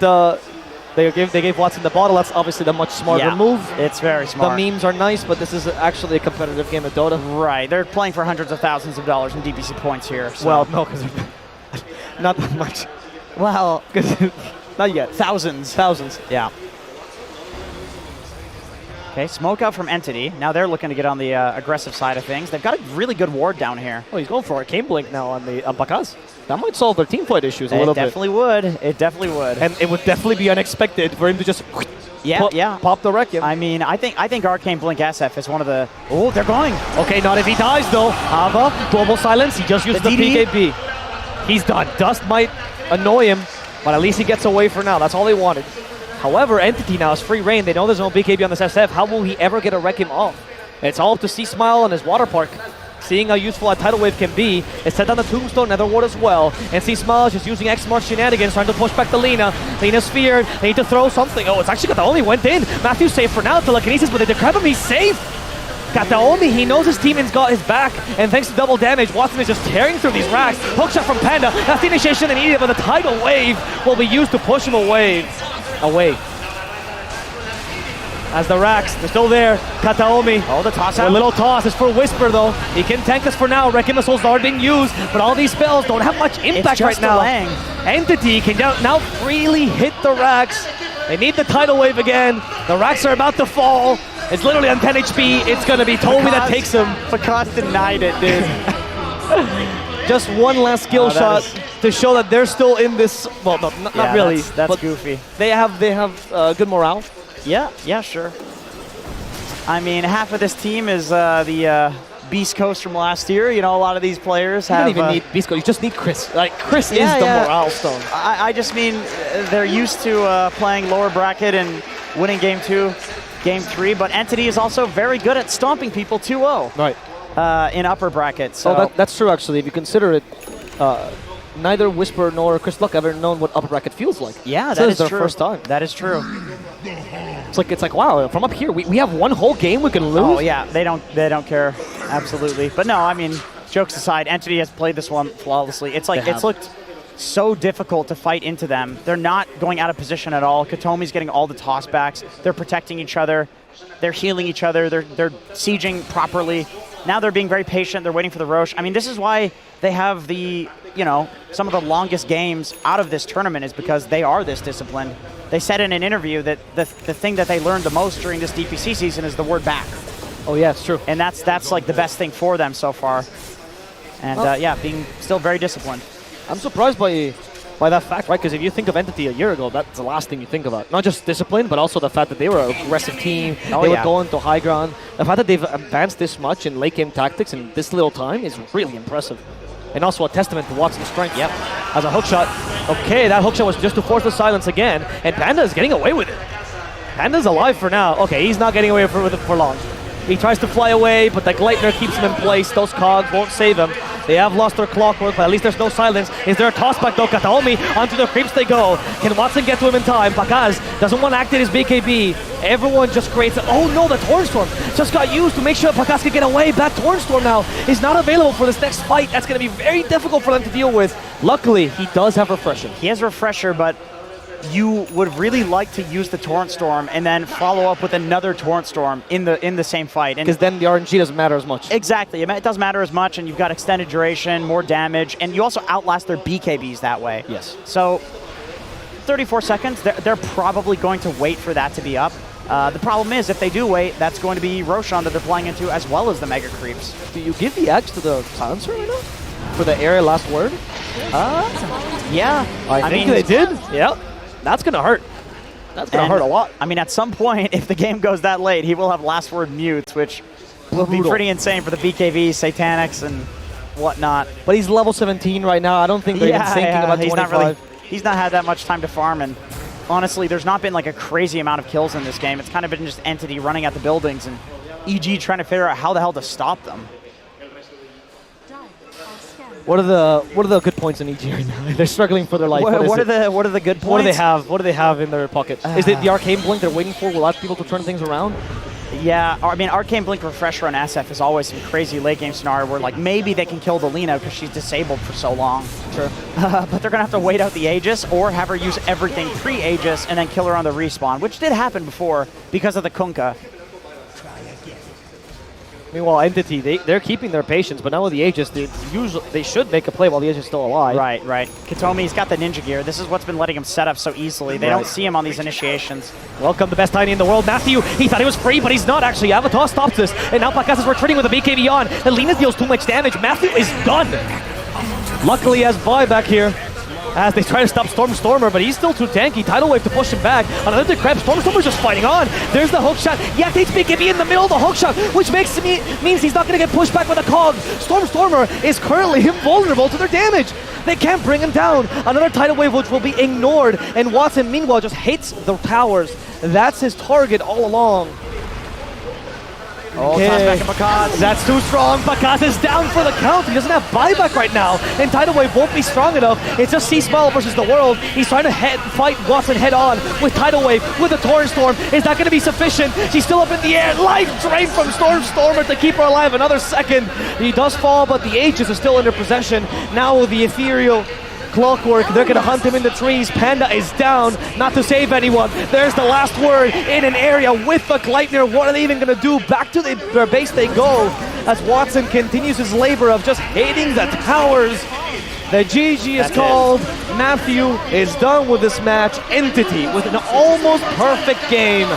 they gave Watson the bottle. That's obviously the much smarter move. It's very smart. The memes are nice, but this is actually a competitive game of Dota. Right. They're playing for hundreds of thousands of dollars in DPC points here. So. Well, no, because not that much. Well, not yet. Thousands. Yeah. Okay, smoke out from Entity. Now they're looking to get on the aggressive side of things. They've got a really good ward down here. Oh, he's going for Arcane Blink now on Pacaz. That might solve their team fight issues a little bit. It definitely would. And it would definitely be unexpected for him to just pop the Requiem. I mean, I think Arcane Blink SF is one of the... Oh, they're going. Okay, not if he dies, though. Ava, Global Silence. He just used the PKB. He's done. Dust might annoy him, but at least he gets away for now. That's all they wanted. However, Entity now is free reign. They know there's no BKB on this SF. How will he ever get a Requiem off? It's all up to C-Smile and his water park. seeing how useful a tidal wave can be, is set down the Tombstone Nether Ward as well. And see Smiles just using X-Smart shenanigans, trying to push back the Lina. Lina's feared. They need to throw something. Oh, it's actually Kataomi went in. Matthew's safe for now. Telekinesis, but they decrep him. He's safe. Kataomi, he knows his teammate's got his back, and thanks to double damage, Watson is just tearing through these racks. Hookshot from Panda. That's the initiation they needed, but the tidal wave will be used to push him away. As the racks, they're still there. Kataomi. Oh, the toss out. A little toss is for Whisper, though. He can tank this for now. Wrecking Missiles are being used, but all these spells don't have much impact right now. Delaying. Entity can now freely hit the racks. They need the tidal wave again. The racks are about to fall. It's literally on 10 HP. It's going to be Toby that takes him. Because denied it, dude. Just one last skill shot to show that they're still in this. Well, no, not really. That's goofy. They have good morale. Yeah, sure. I mean, half of this team is the Beast Coast from last year. You know, a lot of these players have... You don't even need Beast Coast. You just need Chris. Like, Chris is the morale stone. I just mean they're used to playing lower bracket and winning Game 2, Game 3, but Entity is also very good at stomping people 2-0. Right. In upper bracket. So that's true, actually. If you consider it, neither Whisper nor Chris Luck ever known what upper bracket feels like. Yeah, that is true. their first time. That is true. It's like wow, from up here we have one whole game we can lose. Oh yeah, they don't care. Absolutely. But no, I mean, jokes aside, Entity has played this one flawlessly. It's like it's looked so difficult to fight into them. They're not going out of position at all. Katomi's getting all the tossbacks. They're protecting each other. They're healing each other. They're sieging properly. Now they're being very patient. They're waiting for the Roche. I mean, this is why they have some of the longest games out of this tournament, is because they are this disciplined. They said in an interview that the thing that they learned the most during this DPC season is the word back. Oh yeah, it's true. And that's like the best thing for them so far. And being still very disciplined. I'm surprised by that fact, right? Because if you think of Entity a year ago, that's the last thing you think about. Not just discipline, but also the fact that they were an aggressive team. They would go into high ground. The fact that they've advanced this much in late game tactics in this little time is really impressive. And also a testament to Watson's strength. Yep. As a hookshot. Okay, that hookshot was just to force the silence again, and Panda is getting away with it. Panda's alive for now. Okay, he's not getting away with it for long. He tries to fly away, but the Gleitner keeps him in place. Those cogs won't save him. They have lost their clockwork, but at least there's no silence. Is there a tossback though? Kataomi, onto the creeps they go. Can Watson get to him in time? Pakaz doesn't want to activate his BKB. Everyone just creates oh no, the Tornstorm just got used to make sure Pakaz can get away. That Tornstorm now is not available for this next fight. That's going to be very difficult for them to deal with. Luckily, he does have Refresher. He has Refresher, but you would really like to use the Torrent Storm and then follow up with another Torrent Storm in the same fight. Because then the RNG doesn't matter as much. Exactly. It doesn't matter as much, and you've got extended duration, more damage, and you also outlast their BKBs that way. Yes. So 34 seconds, they're probably going to wait for that to be up. The problem is, if they do wait, that's going to be Roshan that they're playing into, as well as the Mega Creeps. Do you give the edge to the Silencer right now? For the area last word? Yeah. I think they did. Yep. That's going to hurt. That's going to hurt a lot. I mean, at some point, if the game goes that late, he will have last word mutes, which will be pretty insane for the BKVs, Satanics, and whatnot. But he's level 17 right now. I don't think they're even thinking about 25. He's not had that much time to farm, and honestly, there's not been like a crazy amount of kills in this game. It's kind of been just Entity running at the buildings and EG trying to figure out how the hell to stop them. What are the good points in EG right now? They're struggling for their life. What are the good points? What do they have in their pocket? Is it the Arcane Blink they're waiting for? Will allow people to turn things around? Yeah, I mean, Arcane Blink Refresher on SF is always some crazy late game scenario where like maybe they can kill the Lina because she's disabled for so long. Sure. But they're gonna have to wait out the Aegis or have her use everything pre-Aegis and then kill her on the respawn, which did happen before because of the Kunkka. Meanwhile, Entity, they're keeping their patience, but now with the Aegis, they should make a play while the Aegis is still alive. Right. Katomi's got the ninja gear. This is what's been letting him set up so easily. They don't see him on these initiations. Welcome, the best Tiny in the world, Matthew. He thought he was free, but he's not actually. Avatar stops this, and now Pakaz is retreating with a BKB on. The Lina deals too much damage. Matthew is done. Luckily, he has Vi back here as they try to stop Stormer, but he's still too tanky. Tidal Wave to push him back. Another decrep. Stormer's just fighting on. There's the hookshot. Yeah, takes BKB in the middle of the hookshot, which means he's not going to get pushed back with a cog. Stormer is currently invulnerable to their damage. They can't bring him down. Another Tidal Wave which will be ignored, and Watson meanwhile just hates the towers. That's his target all along. Oh, toss back at Pakaz. That's too strong. Pakaz is down for the count. He doesn't have buyback right now. And Tidal Wave won't be strong enough. It's just C-Smell versus the world. He's trying to fight Watson head on with Tidal Wave, with the Torrent Storm. Is that going to be sufficient? She's still up in the air. Life drain from Stormer to keep her alive another second. He does fall, but the Aegis is still in their possession. Now the ethereal Clockwork, they're going to hunt him in the trees. Panda is down, not to save anyone. There's the last word in an area with the Gleipnir. What are they even going to do? Back to their base they go as Watson continues his labor of just hitting the towers. The GG is called. Matthew is done with this match. Entity with an almost perfect game.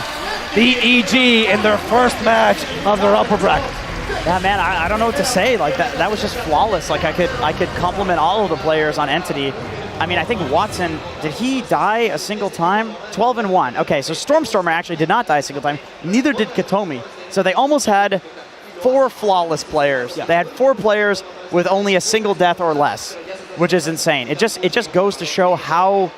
The EG in their first match of their upper bracket. Yeah, man, I don't know what to say. Like that was just flawless. Like I could compliment all of the players on Entity. I mean, I think Watson, did he die a single time? 12-1. Okay, so Stormstormer actually did not die a single time. Neither did Katomi. So they almost had 4 flawless players. Yeah. They had 4 players with only a single death or less, which is insane. It just goes to show how